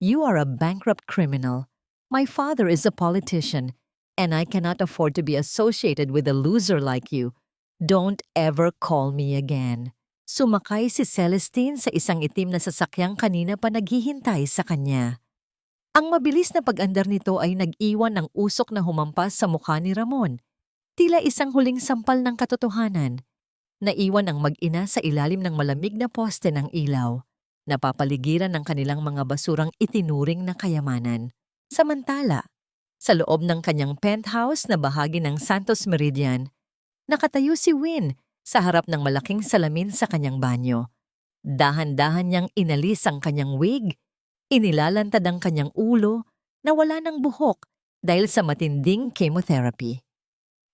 You are a bankrupt criminal. My father is a politician, and I cannot afford to be associated with a loser like you. Don't ever call me again. Sumakay si Celestine sa isang itim na sasakyang kanina pa naghihintay sa kanya. Ang mabilis na pag-andar nito ay nag-iwan ng usok na humampas sa mukha ni Ramon. Tila isang huling sampal ng katotohanan. Naiwan ang mag-ina sa ilalim ng malamig na poste ng ilaw, napapaligiran ng kanilang mga basurang itinuring na kayamanan. Samantala, sa loob ng kanyang penthouse na bahagi ng Santos Meridian, nakatayo si Win sa harap ng malaking salamin sa kanyang banyo. Dahan-dahan niyang inalis ang kanyang wig, inilalantad ang kanyang ulo na wala ng buhok dahil sa matinding chemotherapy.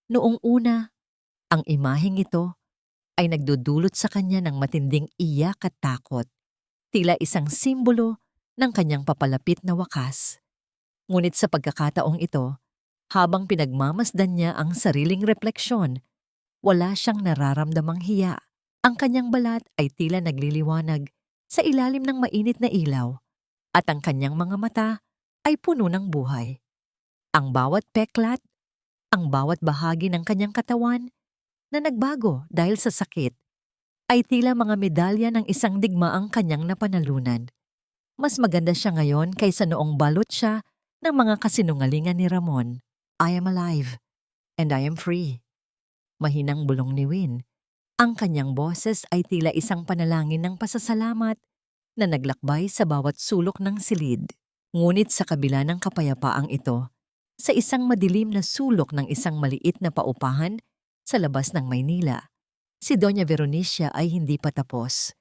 Noong una, ang imaheng ito ay nagdudulot sa kanya ng matinding iyak at takot, tila isang simbolo ng kanyang papalapit na wakas. Ngunit sa pagkakataong ito, habang pinagmamasdan niya ang sariling refleksyon, wala siyang nararamdamang hiya. Ang kanyang balat ay tila nagliliwanag sa ilalim ng mainit na ilaw, at ang kanyang mga mata ay puno ng buhay. Ang bawat peklat, ang bawat bahagi ng kanyang katawan na nagbago dahil sa sakit, ay tila mga medalya ng isang digmaang kanyang napanalunan. Mas maganda siya ngayon kaysa noong balot siya ng mga kasinungalingan ni Ramon. I am alive, and I am free. Mahinang bulong ni Win. Ang kanyang boses ay tila isang panalangin ng pasasalamat na naglakbay sa bawat sulok ng silid. Ngunit sa kabila ng kapayapaang ito, sa isang madilim na sulok ng isang maliit na paupahan sa labas ng Maynila, Si Doña Veronicia ay hindi pa tapos.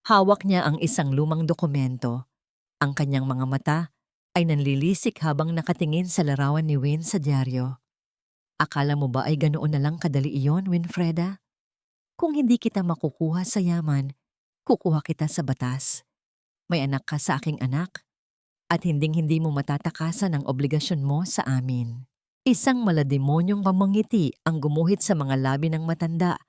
Hawak niya ang isang lumang dokumento. Ang kanyang mga mata ay nanlilisik habang nakatingin sa larawan ni Win sa dyaryo. Akala mo ba ay ganoon na lang kadali iyon, Winfreda? Kung hindi kita makukuha sa yaman, kukuha kita sa batas. May anak ka sa aking anak at hinding-hindi mo matatakasan ang obligasyon mo sa amin. Isang malademonyong pamangiti ang gumuhit sa mga labi ng matanda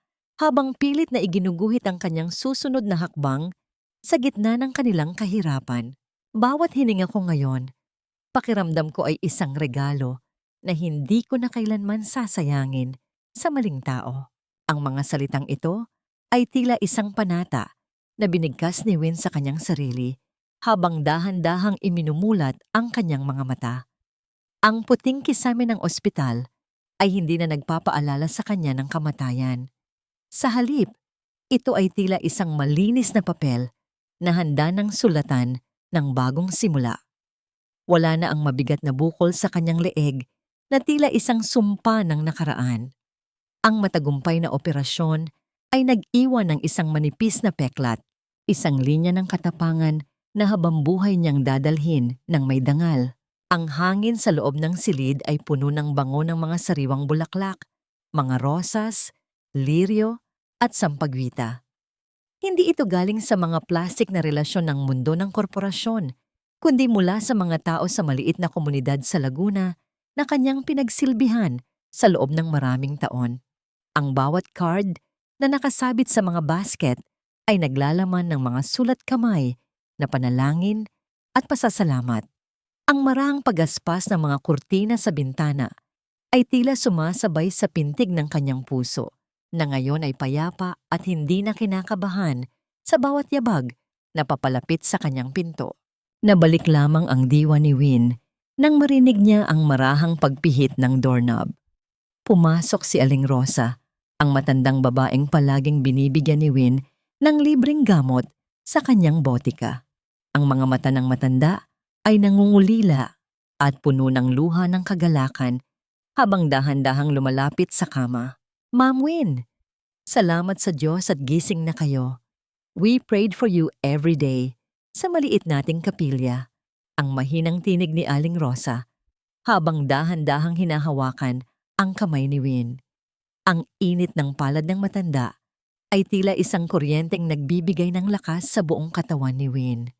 habang pilit na iginuguhit ang kanyang susunod na hakbang sa gitna ng kanilang kahirapan. Bawat hininga ko ngayon, pakiramdam ko ay isang regalo na hindi ko na kailanman sasayangin sa maling tao. Ang mga salitang ito ay tila isang panata na binigkas ni Win sa kanyang sarili habang dahan-dahang iminumulat ang kanyang mga mata. Ang puting kisame ng ospital ay hindi na nagpapaalala sa kanya ng kamatayan. Sa halip, ito ay tila isang malinis na papel na handa ng sulatan ng bagong simula. Wala na ang mabigat na bukol sa kanyang leeg na tila isang sumpa ng nakaraan. Ang matagumpay na operasyon ay nag-iwan ng isang manipis na peklat, isang linya ng katapangan na habambuhay niyang dadalhin ng may dangal. Ang hangin sa loob ng silid ay puno ng bango ng mga sariwang bulaklak, mga rosas, liryo at sampagwita. Hindi ito galing sa mga plastik na relasyon ng mundo ng korporasyon, kundi mula sa mga tao sa maliit na komunidad sa Laguna na kanyang pinagsilbihan sa loob ng maraming taon. Ang bawat card na nakasabit sa mga basket ay naglalaman ng mga sulat kamay na panalangin at pasasalamat. Ang marahang pagaspas ng mga kurtina sa bintana ay tila sumasabay sa pintig ng kanyang puso, na ngayon ay payapa at hindi na kinakabahan sa bawat yabag na papalapit sa kanyang pinto. Nabalik lamang ang diwa ni Win nang marinig niya ang marahang pagpihit ng doorknob. Pumasok si Aling Rosa, ang matandang babaeng palaging binibigyan ni Win ng libreng gamot sa kanyang botika. Ang mga mata ng matanda ay nangungulila at puno ng luha ng kagalakan habang dahan-dahang lumalapit sa kama. Ma'am Win, salamat sa Diyos at gising na kayo. We prayed for you every day sa maliit nating kapilya. Ang mahinang tinig ni Aling Rosa habang dahan-dahang hinahawakan ang kamay ni Win. Ang init ng palad ng matanda ay tila isang kuryenteng nagbibigay ng lakas sa buong katawan ni Win.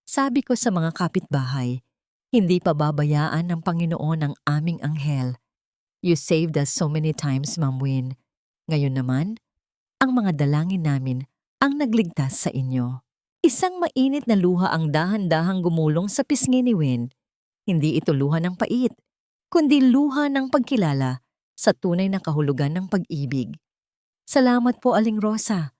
Sabi ko sa mga kapitbahay, hindi pa babayaan ng Panginoon ang aming anghel. You saved us so many times, Ma'am Win. Ngayon naman, ang mga dalangin namin ang nagligtas sa inyo. Isang mainit na luha ang dahan-dahang gumulong sa pisngi ni Win. Hindi ito luha ng pait, kundi luha ng pagkilala sa tunay na kahulugan ng pag-ibig. Salamat po, Aling Rosa.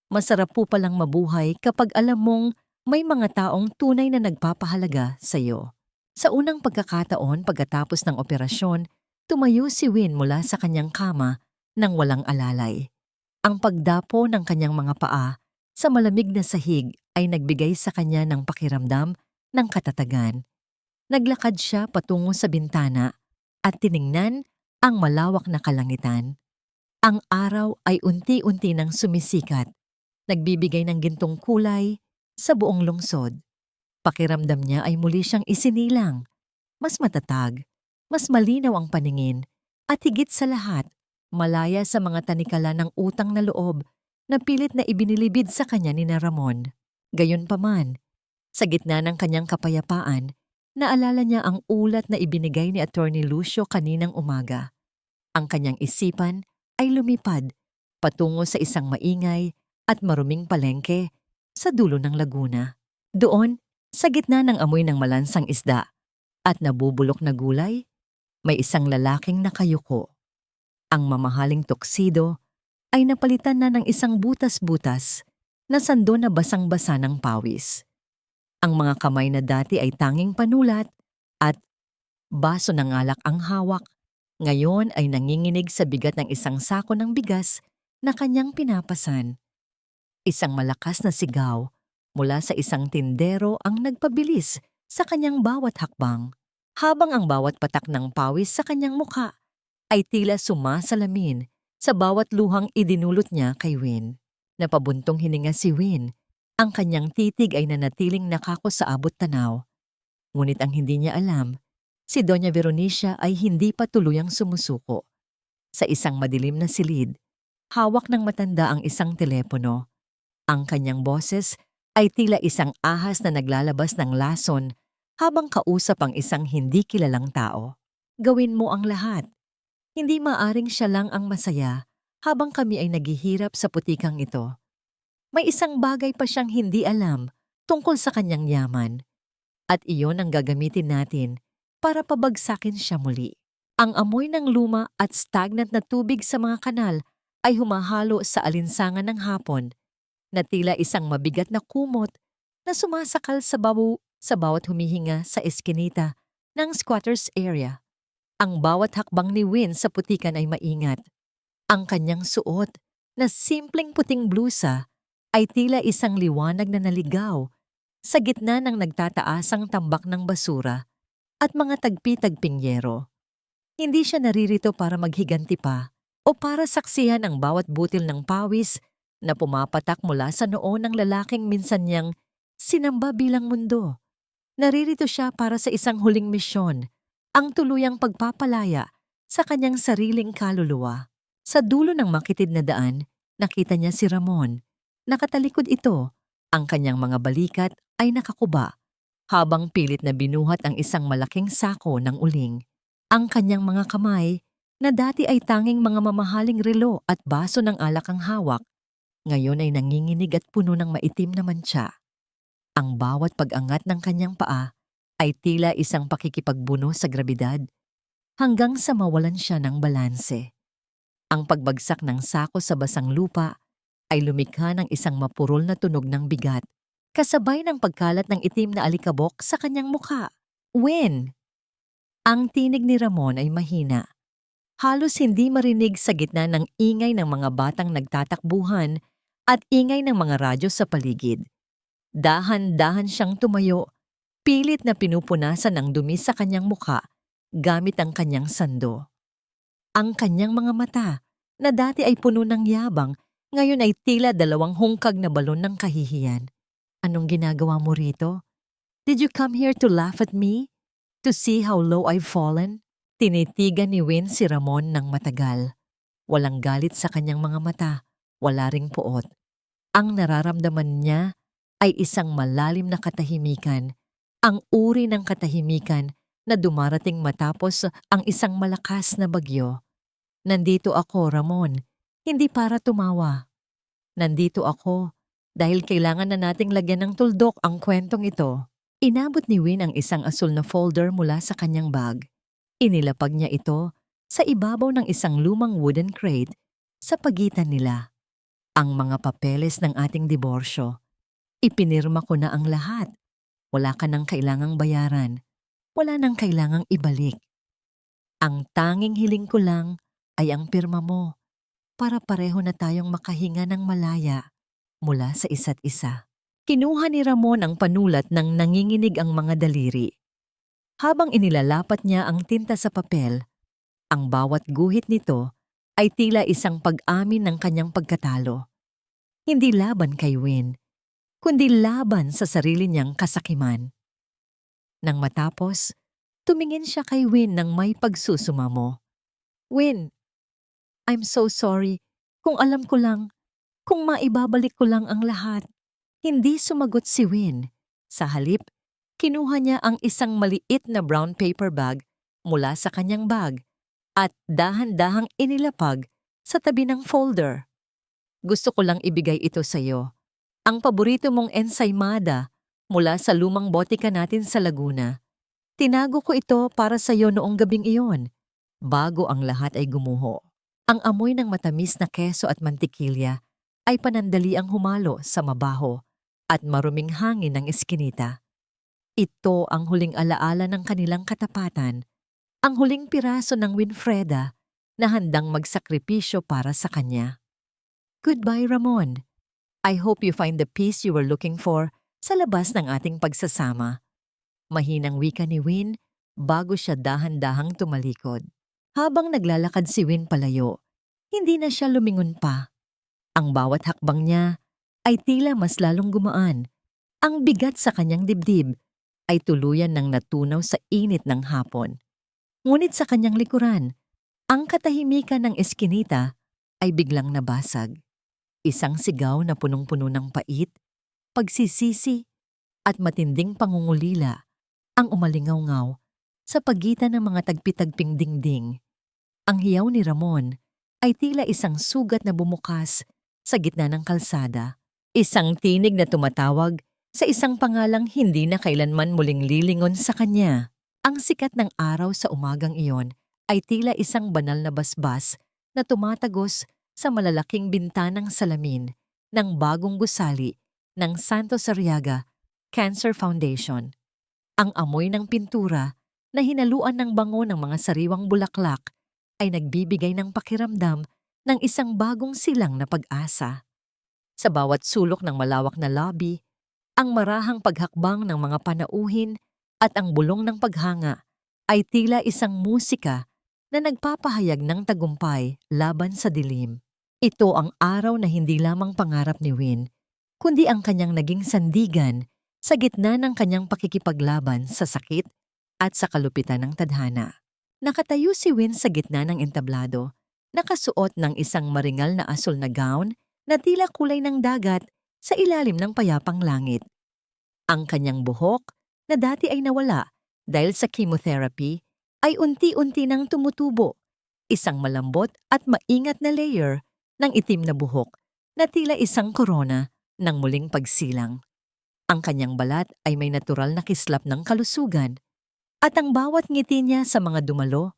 Masarap po palang mabuhay kapag alam mong may mga taong tunay na nagpapahalaga sa iyo. Sa unang pagkakataon pagkatapos ng operasyon, tumayo si Win mula sa kanyang kama nang walang alalay. Ang pagdapo ng kanyang mga paa sa malamig na sahig ay nagbigay sa kanya ng pakiramdam ng katatagan. Naglakad siya patungo sa bintana at tiningnan ang malawak na kalangitan. Ang araw ay unti-unti nang sumisikat, nagbibigay ng gintong kulay sa buong lungsod. Pakiramdam niya ay muli siyang isinilang, mas matatag, mas malinaw ang paningin, at higit sa lahat, malaya sa mga tanikala ng utang na loob na pilit na ibinilibid sa kanya ni na Ramon. Gayunpaman, sa gitna ng kanyang kapayapaan, naalala niya ang ulat na ibinigay ni Attorney Lucio kaninang umaga. Ang kanyang isipan ay lumipad patungo sa isang maingay at maruming palengke sa dulo ng Laguna. Doon, sa gitna ng amoy ng malansang isda at nabubulok na gulay, may isang lalaking nakayuko. Ang mamahaling tuksido ay napalitan na ng isang butas-butas na sando na basang-basa ng pawis. Ang mga kamay na dati ay tanging panulat at baso ng alak ang hawak, ngayon ay nanginginig sa bigat ng isang sako ng bigas na kanyang pinapasan. Isang malakas na sigaw mula sa isang tindero ang nagpabilis sa kanyang bawat hakbang, habang ang bawat patak ng pawis sa kanyang mukha ay tila sumasalamin sa bawat luhang idinulot niya kay Win. Napabuntong hininga si Win. Ang kanyang titig ay nanatiling nakako sa abot tanaw. Ngunit ang hindi niya alam, si Doña Veronica ay hindi pa tuluyang sumusuko. Sa isang madilim na silid, hawak ng matanda ang isang telepono. Ang kanyang boses ay tila isang ahas na naglalabas ng lason habang kausap ang isang hindi kilalang tao. Gawin mo ang lahat. Hindi maaring siya lang ang masaya habang kami ay naghihirap sa putikang ito. May isang bagay pa siyang hindi alam tungkol sa kanyang yaman. At iyon ang gagamitin natin para pabagsakin siya muli. Ang amoy ng luma at stagnant na tubig sa mga kanal ay humahalo sa alinsangan ng hapon na tila isang mabigat na kumot na sumasakal sa bawat humihinga sa eskinita ng squatters area. Ang bawat hakbang ni Win sa putikan ay maingat. Ang kanyang suot na simpleng puting blusa ay tila isang liwanag na naligaw sa gitna ng nagtataasang tambak ng basura at mga tagpi-tagping yero. Hindi siya naririto para maghiganti pa o para saksihan ang bawat butil ng pawis na pumapatak mula sa noo ng lalaking minsan niyang sinamba bilang mundo. Naririto siya para sa isang huling misyon, ang tuluyang pagpapalaya sa kanyang sariling kaluluwa. Sa dulo ng makitid na daan, nakita niya si Ramon. Nakatalikod ito, ang kanyang mga balikat ay nakakuba, habang pilit na binuhat ang isang malaking sako ng uling. Ang kanyang mga kamay, na dati ay tanging mga mamahaling relo at baso ng alak ang hawak, ngayon ay nanginginig at puno ng maitim na mantsa. Ang bawat pag-angat ng kanyang paa ay tila isang pakikipagbuno sa grabidad, hanggang sa mawalan siya ng balanse. Ang pagbagsak ng sako sa basang lupa ay lumikha ng isang mapurol na tunog ng bigat, kasabay ng pagkalat ng itim na alikabok sa kanyang mukha. Win! Ang tinig ni Ramon ay mahina. Halos hindi marinig sa gitna ng ingay ng mga batang nagtatakbuhan at ingay ng mga radyo sa paligid. Dahan-dahan siyang tumayo, pilit na pinupunasan ng dumi sa kanyang mukha gamit ang kanyang sando. Ang kanyang mga mata, na dati ay puno ng yabang, ngayon ay tila dalawang hungkag na balon ng kahihiyan. Anong ginagawa mo rito? Did you come here to laugh at me? To see how low I've fallen? Tinitigan ni Win si Ramon ng matagal. Walang galit sa kanyang mga mata, wala ring puot. Ang nararamdaman niya ay isang malalim na katahimikan, ang uri ng katahimikan na dumarating matapos ang isang malakas na bagyo. Nandito ako, Ramon, hindi para tumawa. Nandito ako dahil kailangan na nating lagyan ng tuldok ang kwentong ito. Inabot ni Win ang isang asul na folder mula sa kanyang bag. Inilapag niya ito sa ibabaw ng isang lumang wooden crate sa pagitan nila. Ang mga papeles ng ating diborsyo. Ipinirma ko na ang lahat. Wala ka nang kailangang bayaran. Wala nang kailangang ibalik. Ang tanging hiling ko lang ay ang pirma mo para pareho na tayong makahinga ng malaya mula sa isa't isa. Kinuha ni Ramon ang panulat ng nanginginig ang mga daliri. Habang inilalapat niya ang tinta sa papel, ang bawat guhit nito ay tila isang pag-amin ng kanyang pagkatalo. Hindi laban kay Win, kundi laban sa sarili niyang kasakiman. Nang matapos, tumingin siya kay Win ng may pagsusumamo. Win, I'm so sorry. Kung alam ko lang, kung maibabalik ko lang ang lahat. Hindi sumagot si Win. Sa halip, kinuha niya ang isang maliit na brown paper bag mula sa kanyang bag at dahan-dahang inilapag sa tabi ng folder. Gusto ko lang ibigay ito sa iyo. Ang paborito mong ensaymada mula sa lumang botika natin sa Laguna. Tinago ko ito para sa iyo noong gabing iyon, bago ang lahat ay gumuho. Ang amoy ng matamis na keso at mantikilya ay panandaliang humalo sa mabaho at maruming hangin ng eskinita. Ito ang huling alaala ng kanilang katapatan, ang huling piraso ng Winfreda na handang magsakripisyo para sa kanya. Goodbye, Ramon. I hope you find the peace you were looking for sa labas ng ating pagsasama. Mahinang wika ni Win bago siya dahan-dahang tumalikod. Habang naglalakad si Win palayo, Hindi na siya lumingon pa. Ang bawat hakbang niya ay tila mas lalong gumaan. Ang bigat sa kanyang dibdib ay tuluyan ng natunaw sa init ng hapon. Ngunit sa kanyang likuran, ang katahimikan ng eskinita ay biglang nabasag. Isang sigaw na punong-puno ng pait, pagsisisi at matinding pangungulila ang umalingaw-ngaw sa pagitan ng mga tagpi-tagping dingding. Ang hiyaw ni Ramon ay tila isang sugat na bumukas sa gitna ng kalsada. Isang tinig na tumatawag sa isang pangalang hindi na kailanman muling lilingon sa kanya. Ang sikat ng araw sa umagang iyon ay tila isang banal na basbas na tumatagos sa malalaking bintanang salamin ng bagong gusali ng Santos Arriaga Cancer Foundation. Ang amoy ng pintura na hinaluan ng bango ng mga sariwang bulaklak ay nagbibigay ng pakiramdam ng isang bagong silang na pag-asa. Sa bawat sulok ng malawak na lobby, ang marahang paghakbang ng mga panauhin at ang bulong ng paghanga ay tila isang musika na nagpapahayag ng tagumpay laban sa dilim. Ito ang araw na hindi lamang pangarap ni Win, kundi ang kanyang naging sandigan sa gitna ng kanyang pakikipaglaban sa sakit at sa kalupitan ng tadhana. Nakatayo si Win sa gitna ng entablado, nakasuot ng isang maringal na asul na gown na tila kulay ng dagat sa ilalim ng payapang langit. Ang kanyang buhok, na dati ay nawala dahil sa chemotherapy, ay unti-unti nang tumutubo, isang malambot at maingat na layer ng itim na buhok na tila isang korona ng muling pagsilang. Ang kanyang balat ay may natural na kislap ng kalusugan, at ang bawat ngiti niya sa mga dumalo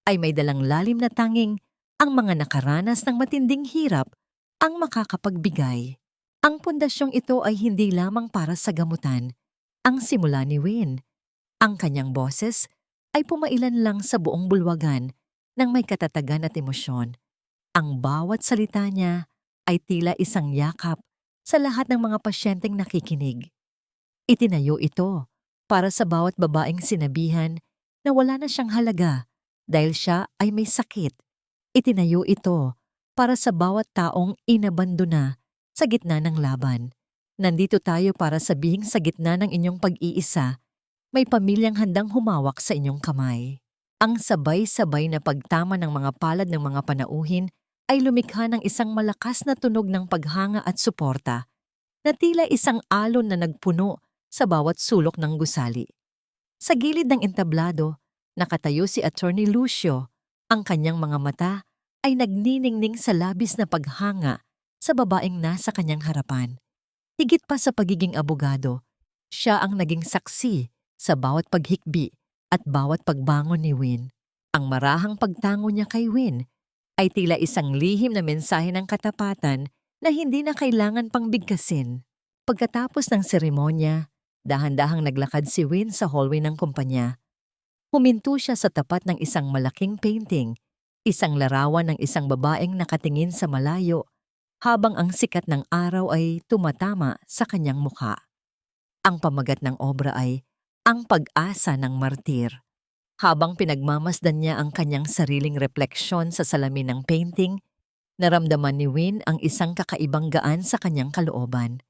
ay may dalang lalim na tanging ang mga nakaranas ng matinding hirap ang makakapagbigay. Ang pundasyong ito ay hindi lamang para sa gamutan. Ang simula ni Win, ang kanyang boses ay pumailan lang sa buong bulwagan ng may katatagan at emosyon. Ang bawat salita niya ay tila isang yakap sa lahat ng mga pasyenteng nakikinig. Itinayo ito para sa bawat babaeng sinabihan na wala na siyang halaga dahil siya ay may sakit. Itinayo ito para sa bawat taong inabandona sa gitna ng laban. Nandito tayo para sabihing sa gitna ng inyong pag-iisa, may pamilyang handang humawak sa inyong kamay. Ang sabay-sabay na pagtama ng mga palad ng mga panauhin ay lumikha ng isang malakas na tunog ng paghanga at suporta, na tila isang alon na nagpuno sa bawat sulok ng gusali. Sa gilid ng entablado, nakatayo si Attorney Lucio. Ang kanyang mga mata ay nagniningning sa labis na paghanga sa babaeng nasa kanyang harapan. Higit pa sa pagiging abogado, siya ang naging saksi sa bawat paghikbi at bawat pagbangon ni Win. Ang marahang pagtango niya kay Win ay tila isang lihim na mensahe ng katapatan na hindi na kailangan pang bigkasin. Pagkatapos ng seremonya, dahan-dahang naglakad si Win sa hallway ng kumpanya. Huminto siya sa tapat ng isang malaking painting, isang larawan ng isang babaeng nakatingin sa malayo habang ang sikat ng araw ay tumatama sa kanyang mukha. Ang pamagat ng obra ay Ang Pag-asa ng Martir. Habang pinagmamasdan niya ang kanyang sariling refleksyon sa salamin ng painting, naramdaman ni Win ang isang kakaibang gaan sa kanyang kalooban.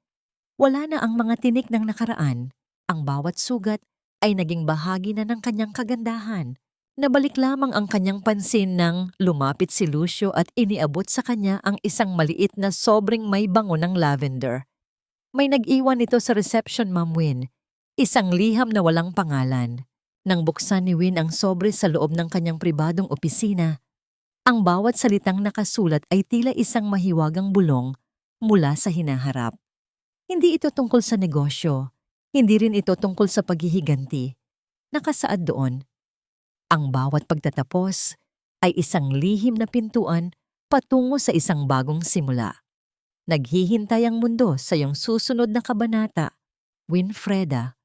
Wala na ang mga tinik ng nakaraan, ang bawat sugat ay naging bahagi na ng kanyang kagandahan. Nabalik lamang ang kanyang pansin nang lumapit si Lucio at iniabot sa kanya ang isang maliit na sobrang may bango ng lavender. May nag-iwan ito sa reception, Ma'am Win. Isang liham na walang pangalan. Nang buksan ni Win ang sobre sa loob ng kanyang pribadong opisina, ang bawat salitang nakasulat ay tila isang mahiwagang bulong mula sa hinaharap. Hindi ito tungkol sa negosyo. Hindi rin ito tungkol sa paghihiganti. Nakasaad doon, ang bawat pagtatapos ay isang lihim na pintuan patungo sa isang bagong simula. Naghihintay ang mundo sa iyong susunod na kabanata, Winfreda.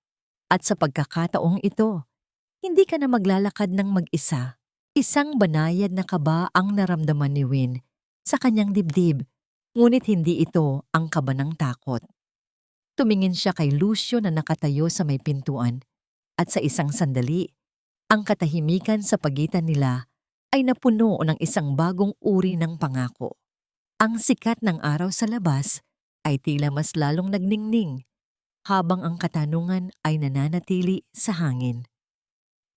At sa pagkakataong ito, hindi ka na maglalakad ng mag-isa. Isang banayad na kaba ang naramdaman ni Win sa kanyang dibdib, ngunit hindi ito ang kaba ng takot. Tumingin siya kay Lucio na nakatayo sa may pintuan, at sa isang sandali, ang katahimikan sa pagitan nila ay napuno ng isang bagong uri ng pangako. Ang sikat ng araw sa labas ay tila mas lalong nagningning habang ang katanungan ay nananatili sa hangin.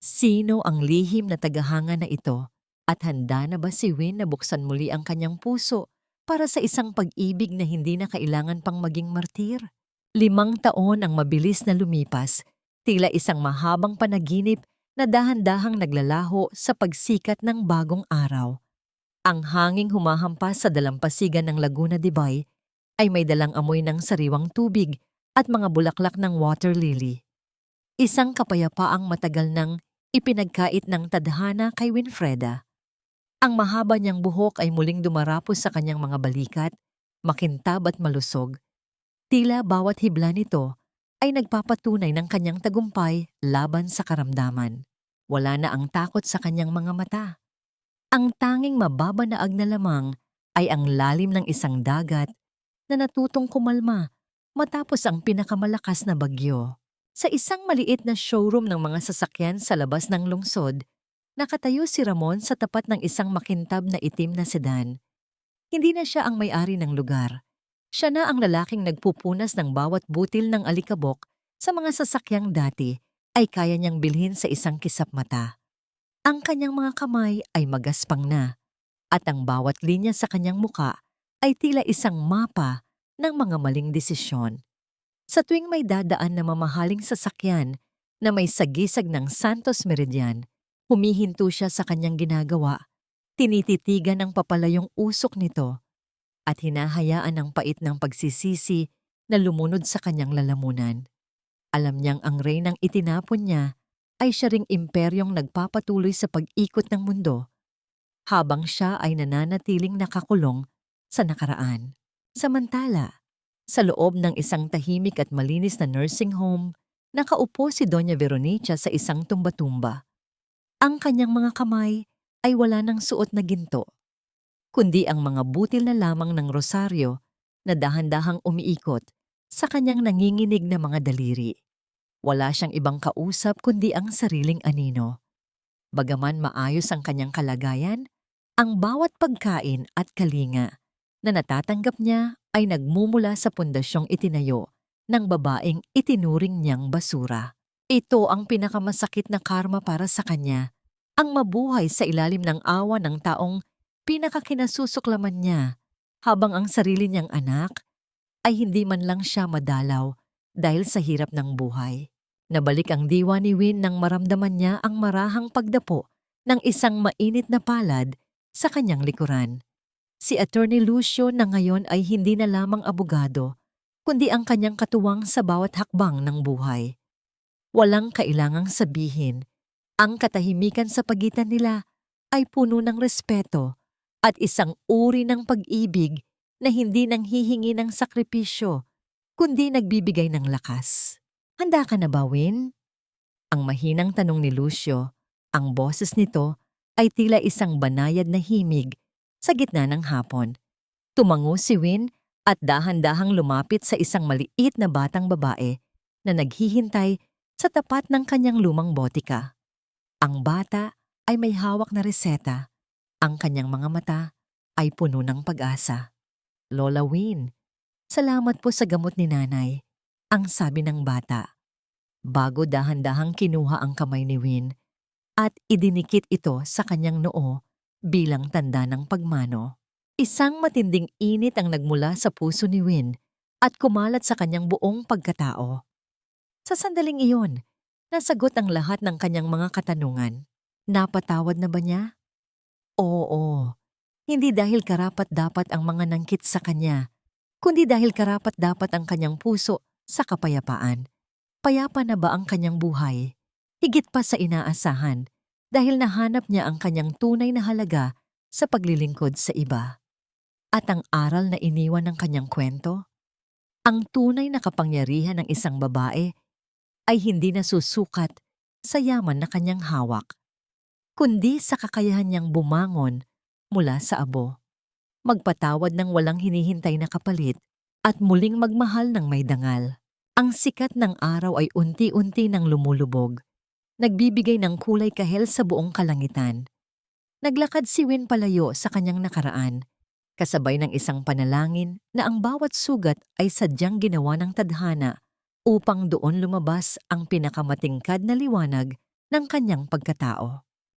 Sino ang lihim na tagahanga na ito at handa na ba si Win na buksan muli ang kanyang puso para sa isang pag-ibig na hindi na kailangan pang maging martir? 5 taon ang mabilis na lumipas, tila isang mahabang panaginip na dahan-dahang naglalaho sa pagsikat ng bagong araw. Ang hanging humahampas sa dalampasigan ng Laguna de Bay ay may dalang amoy ng sariwang tubig at mga bulaklak ng water lily. Isang kapayapaang matagal nang ipinagkait ng tadhana kay Winfreda. Ang mahaba niyang buhok ay muling dumarapos sa kanyang mga balikat, makintab at malusog. Tila bawat hibla nito ay nagpapatunay ng kanyang tagumpay laban sa karamdaman. Wala na ang takot sa kanyang mga mata. Ang tanging mababanaag na lamang ay ang lalim ng isang dagat na natutong kumalma matapos ang pinakamalakas na bagyo. Sa isang maliit na showroom ng mga sasakyan sa labas ng lungsod, nakatayo si Ramon sa tapat ng isang makintab na itim na sedan. Hindi na siya ang may-ari ng lugar. Siya na ang lalaking nagpupunas ng bawat butil ng alikabok sa mga sasakyang dati ay kaya niyang bilhin sa isang kisap mata. Ang kanyang mga kamay ay magaspang na at ang bawat linya sa kanyang muka ay tila isang mapa ng mga maling desisyon. Sa tuwing may dadaan na mamahaling sasakyan na may sagisag ng Santos Meridian, humihinto siya sa kanyang ginagawa, tinititigan ang papalayong usok nito at hinahayaan ang pait ng pagsisisi na lumunod sa kanyang lalamunan. Alam niyang ang reynang itinapon niya ay siya ring imperyong nagpapatuloy sa pag-ikot ng mundo habang siya ay nananatiling nakakulong sa nakaraan. Samantala, sa loob ng isang tahimik at malinis na nursing home, nakaupo si Doña Veronica sa isang tumba-tumba. Ang kanyang mga kamay ay wala ng suot na ginto, kundi ang mga butil na lamang ng rosaryo na dahan-dahang umiikot sa kanyang nanginginig na mga daliri. Wala siyang ibang kausap kundi ang sariling anino. Bagaman maayos ang kanyang kalagayan, ang bawat pagkain at kalinga na natatanggap niya ay nagmumula sa pundasyong itinayo ng babaeng itinuring niyang basura. Ito ang pinakamasakit na karma para sa kanya, ang mabuhay sa ilalim ng awa ng taong pinakakinasusuklaman niya habang ang sarili niyang anak ay hindi man lang siya madalaw dahil sa hirap ng buhay. Nabalik ang diwa ni Win nang maramdaman niya ang marahang pagdapo ng isang mainit na palad sa kanyang likuran. Si Attorney Lucio na ngayon ay hindi na lamang abogado, kundi ang kanyang katuwang sa bawat hakbang ng buhay. Walang kailangang sabihin, ang katahimikan sa pagitan nila ay puno ng respeto at isang uri ng pag-ibig na hindi nanghihingi ng sakripisyo, kundi nagbibigay ng lakas. Handa ka na ba, Win? Ang mahinang tanong ni Lucio, ang boses nito ay tila isang banayad na himig sa gitna ng hapon. Tumango si Win at dahan-dahang lumapit sa isang maliit na batang babae na naghihintay sa tapat ng kanyang lumang botika. Ang bata ay may hawak na reseta. Ang kanyang mga mata ay puno ng pag-asa. Lola Win, salamat po sa gamot ni nanay, ang sabi ng bata. Bago dahan-dahang kinuha ang kamay ni Win at idinikit ito sa kanyang noo bilang tanda ng pagmano. Isang matinding init ang nagmula sa puso ni Win at kumalat sa kanyang buong pagkatao. Sa sandaling iyon, nasagot ang lahat ng kanyang mga katanungan. Napatawad na ba niya? Oo, hindi dahil karapat-dapat ang mga nangkit sa kanya, kundi dahil karapat-dapat ang kanyang puso sa kapayapaan. Payapa na ba ang kanyang buhay? Higit pa sa inaasahan dahil nahanap niya ang kanyang tunay na halaga sa paglilingkod sa iba. At ang aral na iniwan ng kanyang kwento? Ang tunay na kapangyarihan ng isang babae ay hindi nasusukat sa yaman na kanyang hawak, kundi sa kakayahan niyang bumangon mula sa abo, magpatawad ng walang hinihintay na kapalit, at muling magmahal ng may dangal. Ang sikat ng araw ay unti-unti nang lumulubog, nagbibigay ng kulay kahel sa buong kalangitan. Naglakad si Win palayo sa kanyang nakaraan, kasabay ng isang panalangin na ang bawat sugat ay sadyang ginawa ng tadhana upang doon lumabas ang pinakamatingkad na liwanag ng kanyang pagkatao.